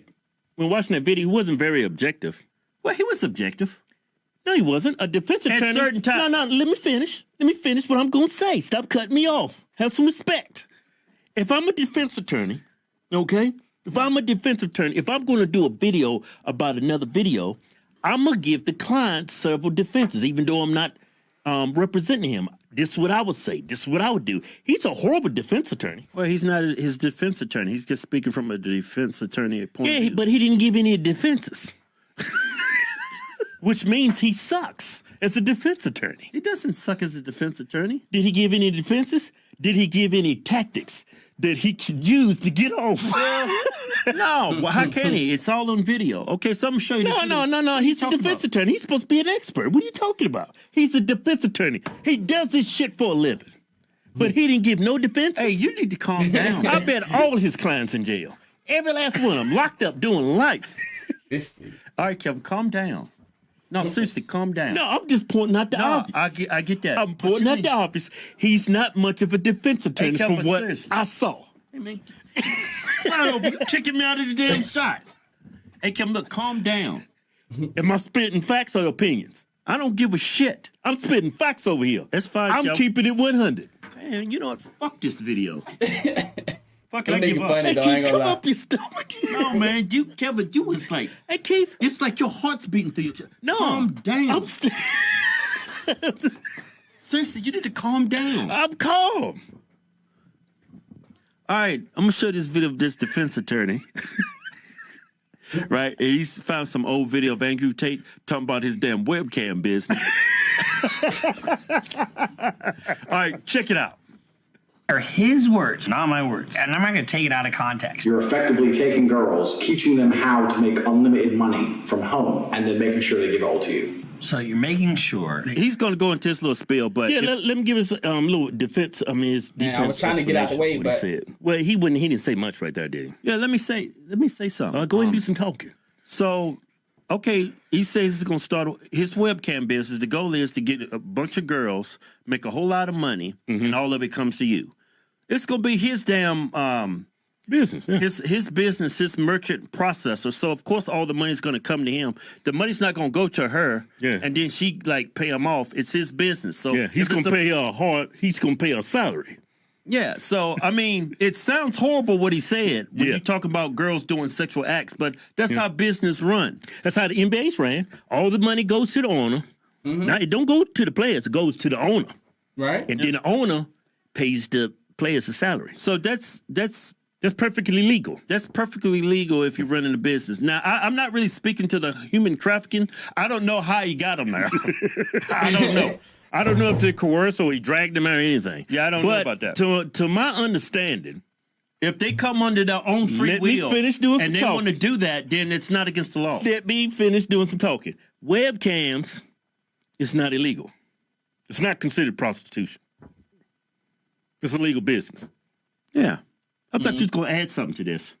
when watching that video, he wasn't very objective. Well, he was objective. No, he wasn't. A defense attorney. At certain time. No, let me finish. Let me finish what I'm going to say. Stop cutting me off. Have some respect. If I'm a defense attorney, okay? If I'm a defense attorney, if I'm going to do a video about another video, I'm going to give the client several defenses, even though I'm not representing him. This is what I would say. This is what I would do. He's a horrible defense attorney. Well, he's not his defense attorney. He's just speaking from a defense attorney point of view. But he didn't give any defenses, which means he sucks as a defense attorney. He doesn't suck as a defense attorney. Did he give any defenses? Did he give any tactics that he could use to get off? No, well, how can he? It's all on video. Okay, so I'm going to show you. No. He's a defense attorney. He's supposed to be an expert. What are you talking about? He's a defense attorney. He does this shit for a living. But he didn't give no defense. Hey, you need to calm down. I bet all his clients in jail. Every last one of them locked up doing life. All right, Kevin, calm down. No, seriously, calm down. No, I'm just pointing out the obvious. I get that. I'm pointing out the obvious. He's not much of a defense attorney from what I saw. Hey, man. You're kicking me out of the damn shot. Hey, Kevin, look, calm down. Am I spitting facts or opinions? I don't give a shit. I'm spitting facts over here. That's fine, I'm keeping it 100. Man, you know what? Fuck this video. Fuck it, I give up. Hey, Keith, come up your stomach. No, man, Kevin, you was like, hey, Keith, it's like your heart's beating through your chest. No. Calm down. Seriously, you need to calm down. I'm calm. All right, I'm going to show this video of this defense attorney. Right? And he's found some old video of Andrew Tate talking about his damn webcam business. All right, check it out. Are his words, not my words. And I'm not going to take it out of context. You're effectively taking girls, teaching them how to make unlimited money from home, and then making sure they give it all to you. So you're making sure. He's going to go into this little spiel, but yeah, let him give us little defense. I mean, his defense. I was trying to get out the way, but he said. Well, he didn't say much right there, did he? Yeah, let me say something. Go ahead and do some talking. So, okay, he says he's going to start his webcam business. The goal is to get a bunch of girls, make a whole lot of money, and all of it comes to you. It's going to be his damn business. Yeah. His business, his merchant processor. So, of course, all the money's going to come to him. The money's not going to go to her, and then she, pay him off. It's his business. So yeah, he's going to pay her he's going to pay her salary. Yeah, so, I mean, it sounds horrible what he said when you talk about girls doing sexual acts, but that's how business run. That's how the NBA's ran. All the money goes to the owner. Now, it don't go to the players. It goes to the owner. Right. And then the owner pays the players a salary. So that's perfectly legal. That's perfectly legal if you're running a business. Now, I'm not really speaking to the human trafficking. I don't know how he got them there. I don't know. I don't know if they coerced or he dragged them out or anything. Yeah, I don't know about that. To my understanding, if they come under their own free will and they want to do that, then it's not against the law. Let me finish doing some talking. Webcams is not illegal. It's not considered prostitution. It's a legal business. Yeah. I thought you was going to add something to this.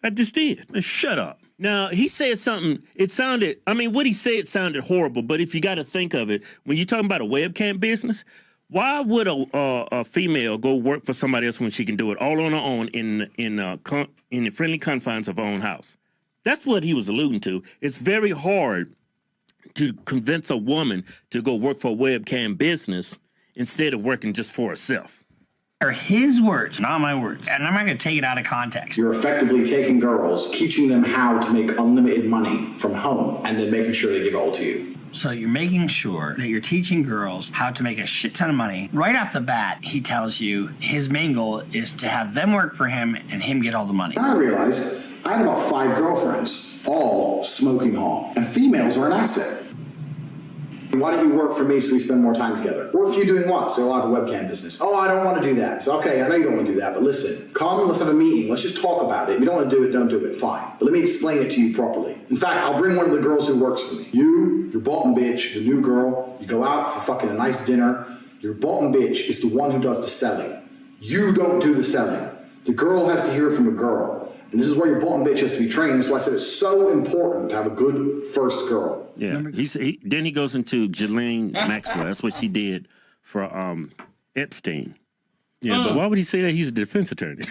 I just did. Man, shut up. Now, he said something. What he said sounded horrible, but if you got to think of it, when you're talking about a webcam business, why would a female go work for somebody else when she can do it all on her own in the friendly confines of her own house? That's what he was alluding to. It's very hard to convince a woman to go work for a webcam business instead of working just for herself. Are his words, not my words. And I'm not going to take it out of context. You're effectively taking girls, teaching them how to make unlimited money from home, and then making sure they give it all to you. So you're making sure that you're teaching girls how to make a shit ton of money. Right off the bat, he tells you his main goal is to have them work for him and him get all the money. And I realized I had about 5 girlfriends, all smoking hall, and females are an asset. Why don't you work for me so we spend more time together? Work for you doing what? So I'll have a webcam business. Oh, I don't want to do that. So, okay, I know you don't want to do that, but listen, come, let's have a meeting. Let's just talk about it. If you don't want to do it, don't do it. Fine. But let me explain it to you properly. In fact, I'll bring one of the girls who works for me. Your bottom bitch, the new girl, you go out for fucking a nice dinner. Your bottom bitch is the one who does the selling. You don't do the selling. The girl has to hear from a girl. And this is where your bottom bitch has to be trained. That's why I said it's so important to have a good first girl. Yeah. Then he goes into Ghislaine Maxwell. That's what she did for Epstein. Yeah, but why would he say that? He's a defense attorney.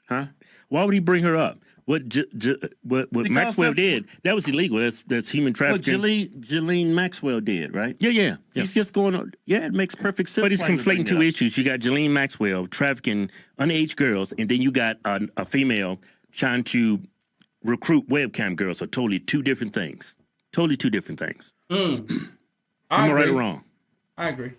Huh? Why would he bring her up? What Maxwell did, that was illegal. That's human trafficking. What Ghislaine Maxwell did, right? Yeah. He's just going on. Yeah, it makes perfect sense. But he's conflating two issues. You got Ghislaine Maxwell trafficking underage girls, and then you got a female trying to recruit webcam girls. So totally two different things. Totally two different things. Am I right or wrong? I agree.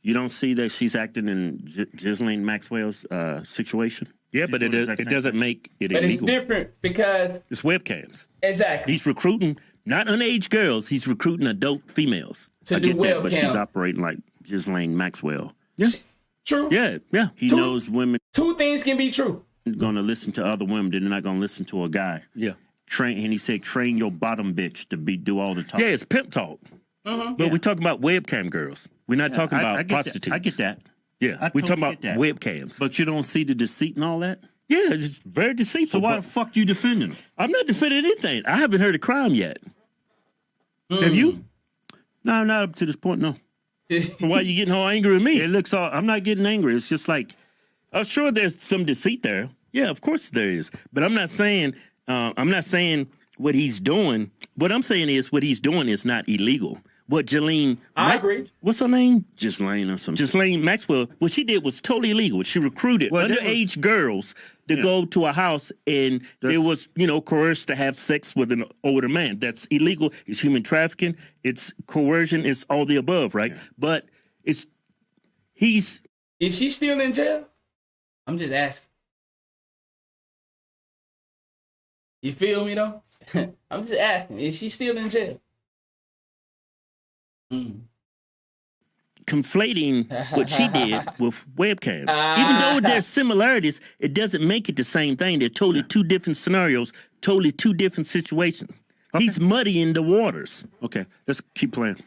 You don't see that she's acting in Ghislaine Maxwell's situation? Yeah, but it doesn't make it illegal. But it's different because it's webcams. Exactly. He's recruiting not underage girls. He's recruiting adult females. To do webcam. But she's operating like Ghislaine Maxwell. Yeah. True. Yeah. He knows women. Two things can be true. Going to listen to other women. They're not going to listen to a guy. Yeah. And he said, train your bottom bitch to do all the talk. Yeah, it's pimp talk. But we're talking about webcam girls. We're not talking about prostitutes. I get that. Yeah, we're talking about webcams. But you don't see the deceit and all that? Yeah, it's very deceitful. So why the fuck you defending them? I'm not defending anything. I haven't heard a crime yet. Have you? No, not up to this point, no. So why are you getting all angry with me? It looks all, I'm not getting angry. It's just like, I'm sure there's some deceit there. Yeah, of course there is. But I'm not saying what he's doing. What I'm saying is what he's doing is not illegal. What Ghislaine... I agree. What's her name? Ghislaine or something. Ghislaine Maxwell. What she did was totally illegal. She recruited underage girls to go to a house and it was, coerced to have sex with an older man. That's illegal. It's human trafficking. It's coercion. It's all the above, right? Yeah. But Is she still in jail? I'm just asking. You feel me, though? I'm just asking. Is she still in jail? Conflating what she did with webcams. Even though there's similarities, it doesn't make it the same thing. They're totally two different scenarios, totally two different situations. Okay. He's muddying the waters. Okay, let's keep playing.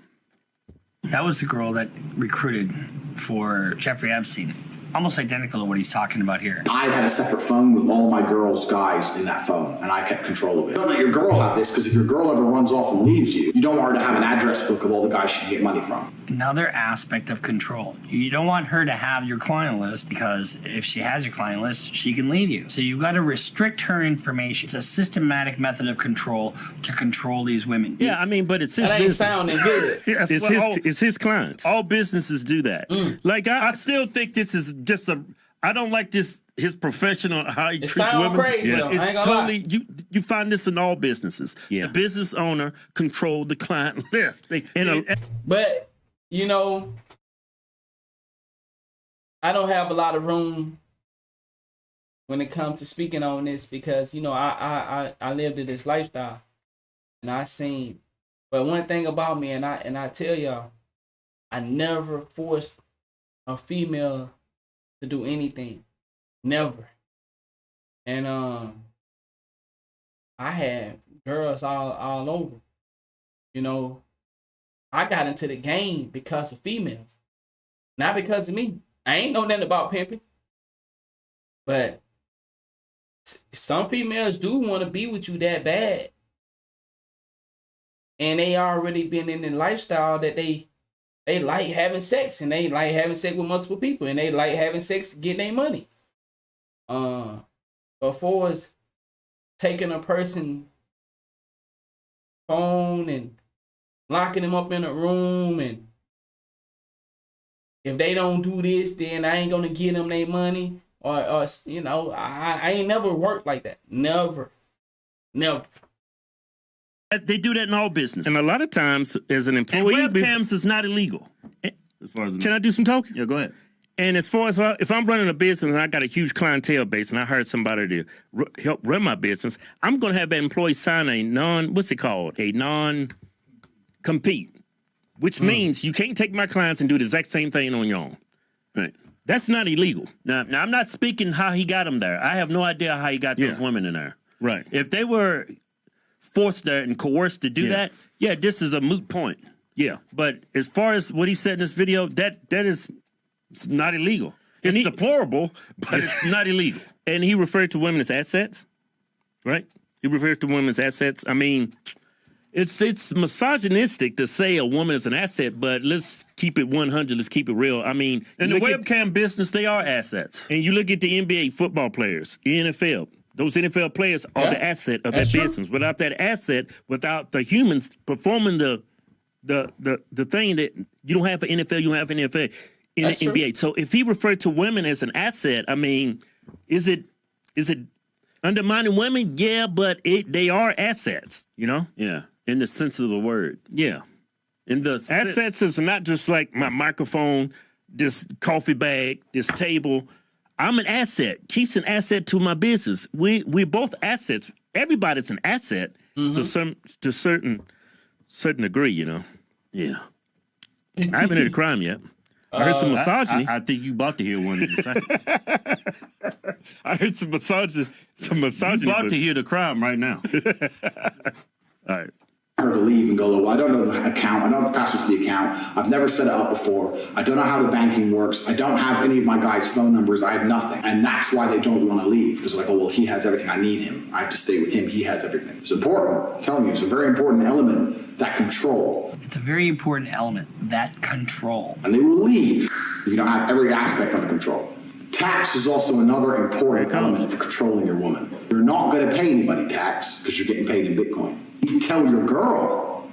That was the girl that recruited for Jeffrey Epstein. Almost identical to what he's talking about here. I had a separate phone with all my girls' guys in that phone, and I kept control of it. Don't let your girl have this, because if your girl ever runs off and leaves you, you don't want her to have an address book of all the guys she can get money from. Another aspect of control. You don't want her to have your client list, because if she has your client list, she can leave you. So you've got to restrict her information. It's a systematic method of control to control these women. Yeah, I mean, but it's his business. That ain't sounding good. It's his clients. All businesses do that. Like, I still think this is just I don't like his professional, how he treats women. Crazy, yeah, it's totally, you find this in all businesses. Yeah. The business owner control the client list. But, I don't have a lot of room when it comes to speaking on this because, I lived in this lifestyle and I seen. But one thing about me, and I tell y'all, I never forced a female to do anything. Never. And I had girls all over. I got into the game because of females. Not because of me. I ain't know nothing about pimping. But some females do want to be with you that bad. And they already been in the lifestyle that they like having sex, and they like having sex with multiple people, and they like having sex getting their money. Before it's taking a person's phone and locking them up in a room, and if they don't do this, then I ain't gonna give them their money, or I ain't never worked like that. Never. They do that in all business. And a lot of times, as an employee, and webcams is not illegal. As far as can I do some talking? Yeah, go ahead. And as far as if I'm running a business and I got a huge clientele base and I hired somebody to help run my business, I'm going to have that employee sign a non-compete, which means you can't take my clients and do the exact same thing on your own. Right. That's not illegal. Now I'm not speaking how he got them there. I have no idea how he got those women in there. Right. If they were forced there and coerced to do that, this is a moot point. Yeah. But as far as what he said in this video, that is it's not illegal. It's deplorable, but it's not illegal. And he referred to women as assets, right? He referred to women as assets. I mean, it's misogynistic to say a woman is an asset, but let's keep it 100. Let's keep it real. I mean, in the webcam business, they are assets. And you look at the NBA football players, the NFL. Those NFL players are the asset of that business. Without that asset, without the humans performing the thing that you don't have for NFL, you don't have for NFL. In the NBA. So if he referred to women as an asset, I mean, is it undermining women? Yeah, but they are assets, you know? Yeah, in the sense of the word. Yeah. In the assets is not just like my microphone, this coffee bag, this table. I'm an asset. Keeps an asset to my business. We're both assets. Everybody's an asset to certain degree, you know? Yeah. I haven't heard a crime yet. I heard some misogyny. I think you about to hear one in a second. I heard some misogyny. You about to hear the crime right now. All right. Her to leave and go, well, I don't know the account. I don't have the password for the account. I've never set it up before. I don't know how the banking works. I don't have any of my guys' phone numbers. I have nothing. And that's why they don't want to leave. Because they're like, oh, well, he has everything. I need him. I have to stay with him. He has everything. It's important. I'm telling you, it's a very important element, that control. It's a very important element, that control. And they will leave if you don't have every aspect under control. Tax is also another important element for controlling your woman. You're not going to pay anybody tax because you're getting paid in Bitcoin. You need to tell your girl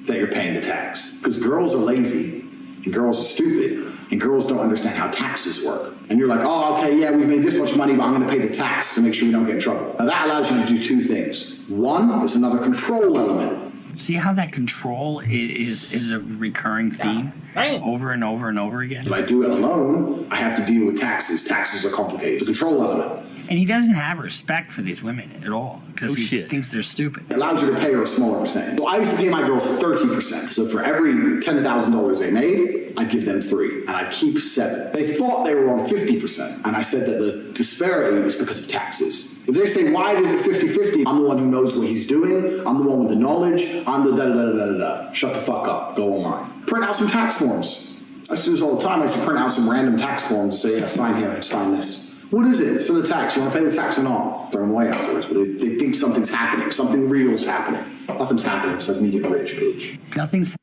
that you're paying the tax because girls are lazy and girls are stupid and girls don't understand how taxes work. And you're like, oh, okay, yeah, we've made this much money, but I'm going to pay the tax to make sure we don't get in trouble. Now that allows you to do two things. One is another control element. See how that control is a recurring theme over and over and over again? If I do it alone, I have to deal with taxes. Taxes are complicated. It's a control element. And he doesn't have respect for these women at all because he thinks they're stupid. It allows you to pay her a smaller percentage. So I used to pay my girls 30%. So for every $10,000 they made, I'd give them 3, and I'd keep 7. They thought they were on 50%, and I said that the disparity is because of taxes. If they say, why is it 50-50? I'm the one who knows what he's doing. I'm the one with the knowledge. I'm the da-da-da-da-da-da. Shut the fuck up. Go online. Print out some tax forms. I used to do this all the time. I used to print out some random tax forms and say, yeah, sign here and sign this. What is it? It's for the tax. You want to pay the tax or not? Throw them away afterwards. But they think something's happening. Something real's happening. Nothing's happening besides me getting rich, bitch. Nothing's.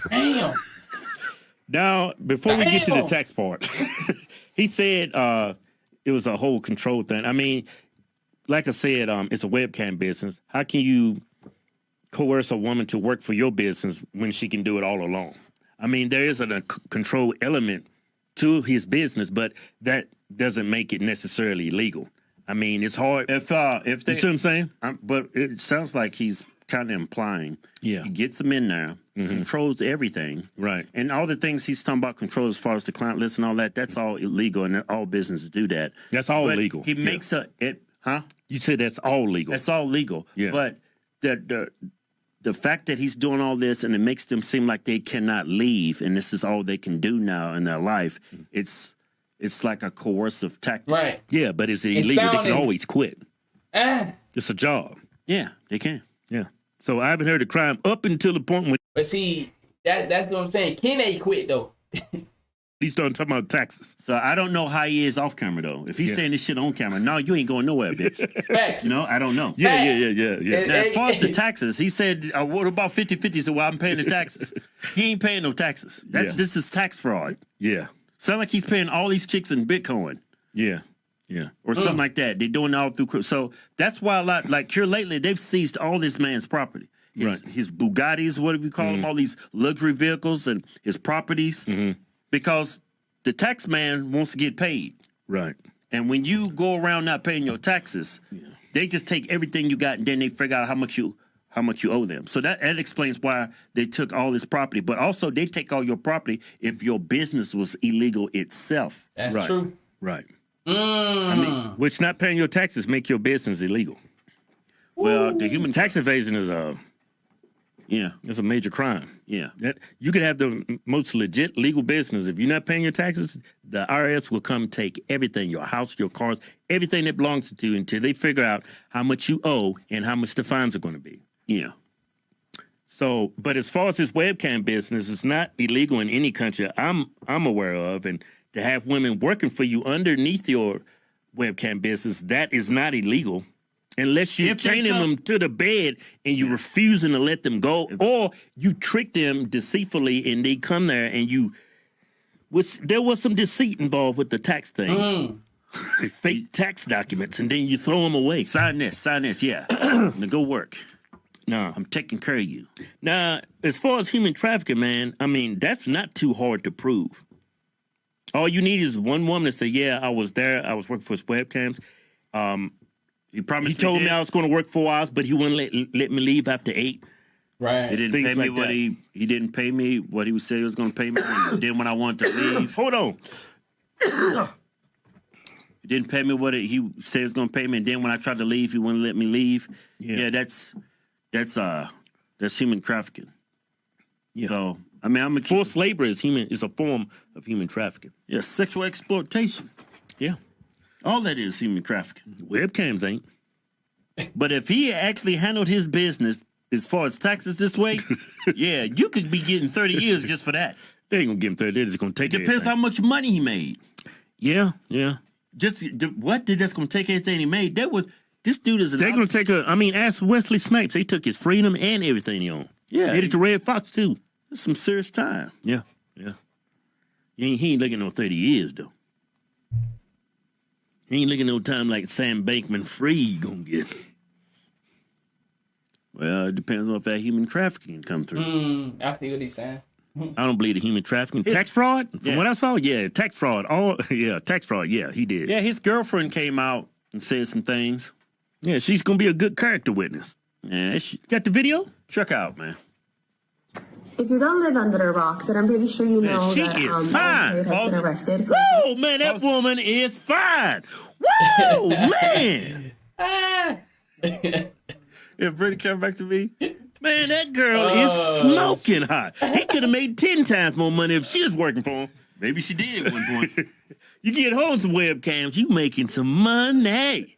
Damn. Now, before we get to the tax part, he said it was a whole control thing. I mean, like I said, it's a webcam business. How can you coerce a woman to work for your business when she can do it all alone? I mean, there is a control element to his business, but that doesn't make it necessarily illegal. I mean, it's hard. If they, you see what I'm saying? But it sounds like he's kind of implying he gets them in there, controls everything. Right. And all the things he's talking about control as far as the client list and all that, that's all illegal, and all businesses do that. That's all but legal. He makes You said that's all legal. That's all legal. Yeah. But the fact that he's doing all this and it makes them seem like they cannot leave and this is all they can do now in their life, it's like a coercive tactic. Right. Yeah, but it's illegal. They can always quit. It's a job. Yeah, they can. Yeah. So I haven't heard of crime up until the point when. But see, that's what I'm saying. Can they quit though? He's starting talking about taxes. So I don't know how he is off camera though. If he's saying this shit on camera, no, you ain't going nowhere, bitch. Facts. You know, I don't know. Yeah. Now, as far as the taxes, he said, what about 50-50? He said, well, I'm paying the taxes. He ain't paying no taxes. This is tax fraud. Yeah. Sound like he's paying all these chicks in Bitcoin. Yeah. Or something like that. They're doing it all through. So that's why a lot, like here lately, they've seized all this man's property. His Bugattis, what do we call them? All these luxury vehicles and his properties. Because the tax man wants to get paid. Right. And when you go around not paying your taxes, they just take everything you got and then they figure out how much you how much you owe them. So that explains why they took all this property. But also, they take all your property if your business was illegal itself. That's right. true. Right. Mm. I mean, which not paying your taxes make your business illegal. Well, the human tax evasion is it's a major crime. Yeah. You could have the most legit legal business. If you're not paying your taxes, the IRS will come take everything, your house, your cars, everything that belongs to you until they figure out how much you owe and how much the fines are going to be. Yeah. So, but as far as this webcam business, it's not illegal in any country I'm aware of. And to have women working for you underneath your webcam business, that is not illegal. Unless you're chaining them to the bed and you're refusing to let them go, or you trick them deceitfully and they come there and there was some deceit involved with the tax thing. Fake tax documents, and then you throw them away. Sign this, yeah. Now go work. No, I'm taking care of you. Now, as far as human trafficking, man, I mean, that's not too hard to prove. All you need is one woman to say, yeah, I was there, I was working for his webcams. He promised. He told me I was going to work 4 hours, but he wouldn't let me leave after 8. Right. He didn't pay me what he didn't pay me what he said he was going to pay me. Then when I wanted to leave, hold on. He didn't pay me what he said he was going to pay me, and then when I tried to leave, he wouldn't let me leave. Yeah, that's human trafficking. Yeah. So I mean, forced labor is a form of human trafficking. Yeah, sexual exploitation. Yeah. All that is human trafficking. Webcams ain't. But if he actually handled his business as far as taxes this way, yeah, you could be getting 30 years just for that. They ain't gonna give him 30 years. It's gonna take. It depends how much money he made. Yeah. Just what? They're just gonna take everything he made. This dude is. They're gonna take ask Wesley Snipes. They took his freedom and everything he owned. Yeah, they did to Red Fox too. That's some serious time. Yeah. He ain't looking no 30 years though. He ain't looking no time like Sam Bankman-Fried gonna get. Well, it depends on if that human trafficking come through. I see what he's saying. I don't believe the human trafficking. Tax fraud? From what I saw, tax fraud. Tax fraud. Yeah, he did. Yeah, his girlfriend came out and said some things. Yeah, she's gonna be a good character witness. Yeah, got the video? Check out, man. If you don't live under a rock, then I'm pretty sure you know she that is Lil fine. Tate has been arrested. Whoa, man, that woman is fine. Whoa, man. If Brittany come back to me, man, that girl is smoking hot. He could have made 10 times more money if she was working for him. Maybe she did at one point. You get home some webcams, you making some money.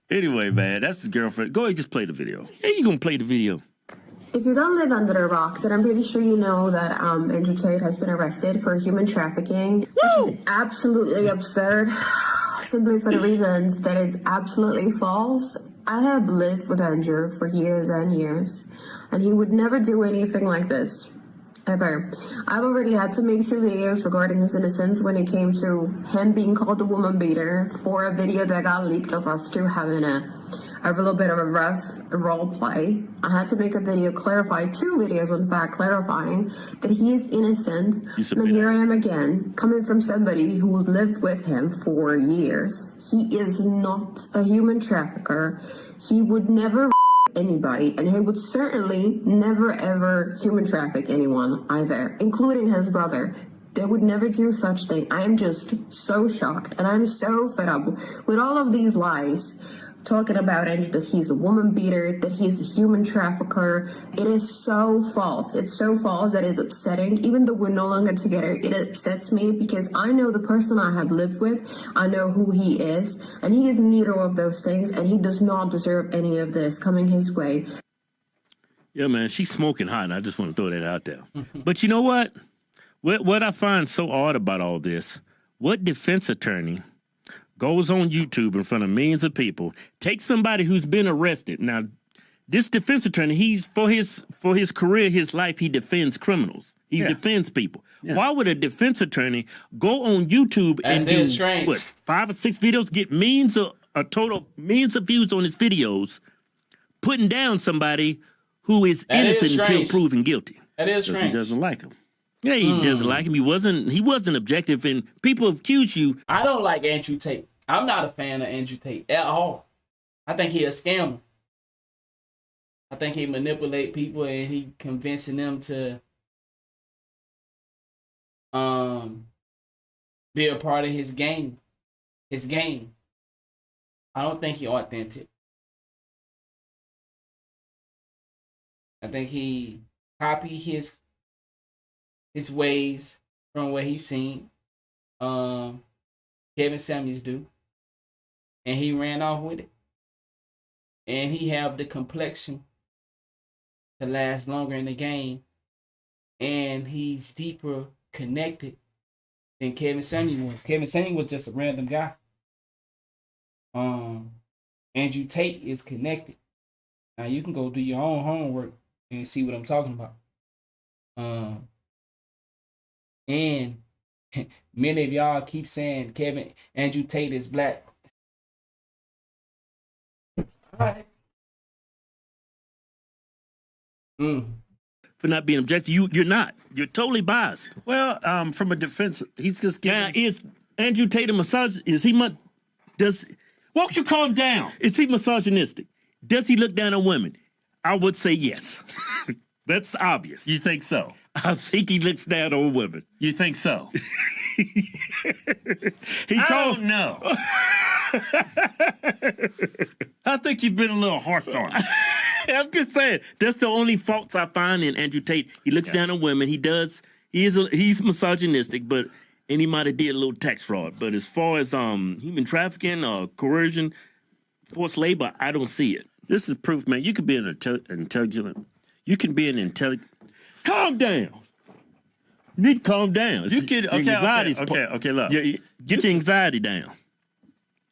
Anyway, man, that's his girlfriend. Go ahead, just play the video. Yeah, you gonna play the video. If you don't live under a rock, then I'm pretty sure you know that Andrew Tate has been arrested for human trafficking, which is absolutely absurd, simply for the reasons that it's absolutely false. I have lived with Andrew for years and years, and he would never do anything like this, ever. I've already had to make 2 videos regarding his innocence when it came to him being called a woman beater for a video that got leaked of us two having a little bit of a rough role play. I had to make a video 2 videos in fact, clarifying that he is innocent. And here I am again, coming from somebody who lived with him for years. He is not a human trafficker. He would never anybody, and he would certainly never ever human traffic anyone either, including his brother. They would never do such thing. I am just so shocked, and I'm so fed up with all of these lies. Talking about Andrew, that he's a woman beater, that he's a human trafficker. It is so false. It's so false that it's upsetting. Even though we're no longer together, it upsets me because I know the person I have lived with. I know who he is, and he is neither of those things, and he does not deserve any of this coming his way. Yeah, man, she's smoking hot, and I just want to throw that out there. But you know what? What I find so odd about all this, what defense attorney goes on YouTube in front of millions of people, takes somebody who's been arrested. Now, this defense attorney, he's for his career, his life, he defends criminals. He defends people. Yeah. Why would a defense attorney go on YouTube and do 5 or 6 videos, get millions of views on his videos, putting down somebody who is innocent until proven guilty? That is strange. He doesn't like him. Yeah, he doesn't like him. He wasn't objective, and people accuse you. I don't like Andrew Tate. I'm not a fan of Andrew Tate at all. I think he's a scammer. I think he manipulate people and he convincing them to be a part of his game. His game. I don't think he authentic. I think he copy his ways from what he's seen. Kevin Samuels do. And he ran off with it. And he have the complexion to last longer in the game. And he's deeper connected than Kevin Samuels was. Kevin Samuels was just a random guy. Andrew Tate is connected. Now you can go do your own homework and see what I'm talking about. And many of y'all keep saying Andrew Tate is black. All right. For not being objective, you're not. You're totally biased. Well, from a defense, he's just giving. Now, is Andrew Tate a misogynist? Is he won't you calm down? Is he misogynistic? Does he look down on women? I would say yes. That's obvious. You think so? I think he looks down on women. You think so? I don't know. I think you've been a little harsh on him. I'm just saying that's the only faults I find in Andrew Tate. He looks down on women. He's misogynistic, and he might have did a little tax fraud. But as far as human trafficking or coercion, forced labor, I don't see it. This is proof, man. You could be an intelligent. You can be an intelligent. Calm down. You need to calm down. You can okay. Look, get your anxiety down.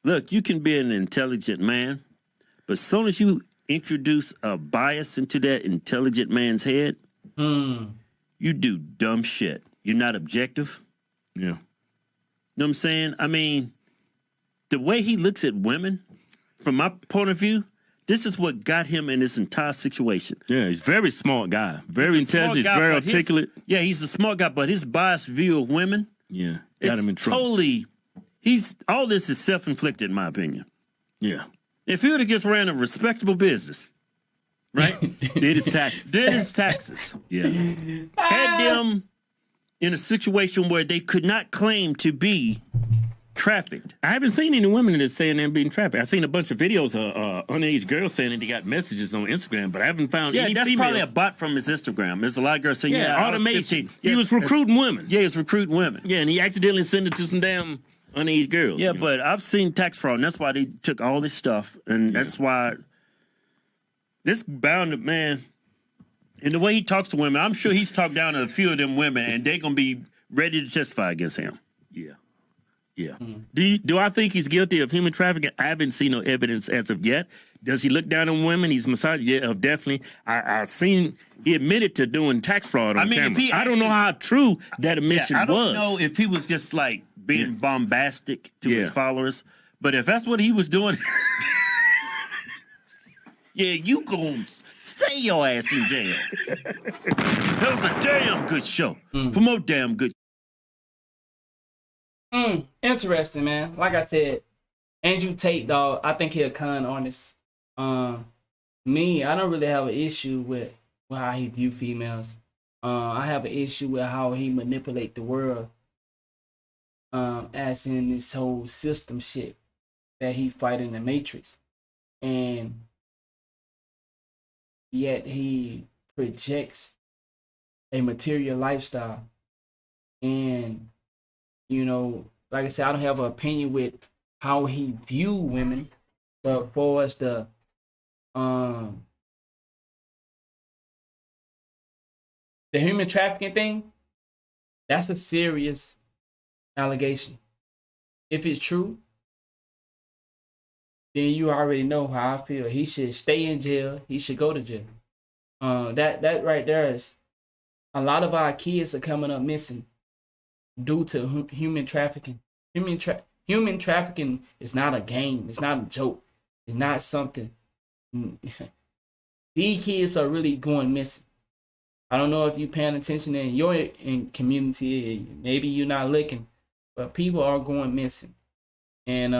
Look, you can be an intelligent man, but as soon as you introduce a bias into that intelligent man's head, you do dumb shit. You're not objective. Yeah. You know what I'm saying? I mean, the way he looks at women, from my point of view, this is what got him in this entire situation. Yeah, he's a very smart guy. Very intelligent, very articulate. He's a smart guy, but his biased view of women, got him in trouble. All this is self-inflicted, in my opinion. Yeah. If he would have just ran a respectable business, right? Did his taxes. Yeah. Had them in a situation where they could not claim to be trafficked. I haven't seen any women that saying they're being trafficked. I've seen a bunch of videos of underage girls saying that they got messages on Instagram, but I haven't found any females. Probably a bot from his Instagram. There's a lot of girls saying, automation. He was recruiting women. Yeah, he was recruiting women. Yeah, and he accidentally sent it to some damn underage girls. Yeah, but I've seen tax fraud, and that's why they took all this stuff, and that's why this bound to, man, and the way he talks to women, I'm sure he's talked down to a few of them women, and they're going to be ready to testify against him. Yeah. Yeah. Do I think he's guilty of human trafficking? I haven't seen no evidence as of yet. Does he look down on women? He's misogynist. Yeah, definitely. I've seen he admitted to doing tax fraud on camera. I don't know how true that admission was. I don't know if he was just like being bombastic to his followers, but if that's what he was doing, you gonna stay your ass in jail. That was a damn good show. For more damn good. Interesting, man. Like I said, Andrew Tate, dog, I think he's a con artist. Me, I don't really have an issue with how he view females. I have an issue with how he manipulate the world. As in this whole system shit that he fight in the Matrix. And yet he projects a material lifestyle. And you know, like I said, I don't have an opinion with how he view women, but for us the human trafficking thing, that's a serious allegation. If it's true, then you already know how I feel. He should stay in jail. He should go to jail. That right there is a lot of our kids are coming up missing due to human trafficking. Human trafficking is not a game. It's not a joke. It's not something. These kids are really going missing. I don't know if you're paying attention in your community. Maybe you're not looking, but people are going missing, and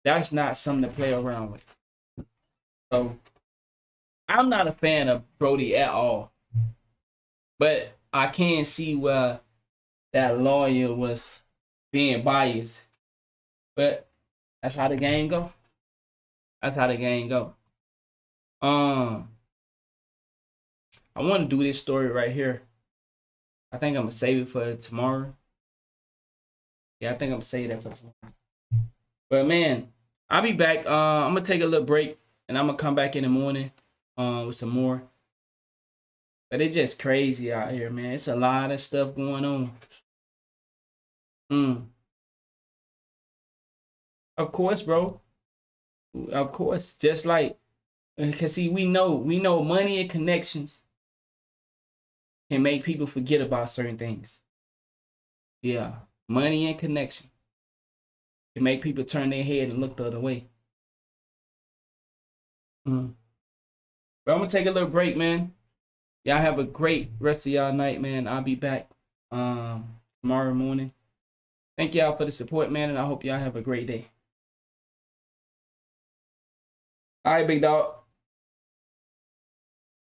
that's not something to play around with. So I'm not a fan of Brody at all. But I can see where that lawyer was being biased. But that's how the game go. That's how the game go. I want to do this story right here. I think I'm gonna save it for tomorrow. Yeah, I think I'm gonna save that for tomorrow. But man, I'll be back. I'm gonna take a little break and I'm gonna come back in the morning with some more. But it's just crazy out here, man. It's a lot of stuff going on. Of course, bro. Of course. Just like, cause see, we know money and connections can make people forget about certain things. Yeah, money and connection can make people turn their head and look the other way. But I'm gonna take a little break, man. Y'all have a great rest of y'all night, man. I'll be back tomorrow morning. Thank y'all for the support, man, and I hope y'all have a great day. All right, big dog.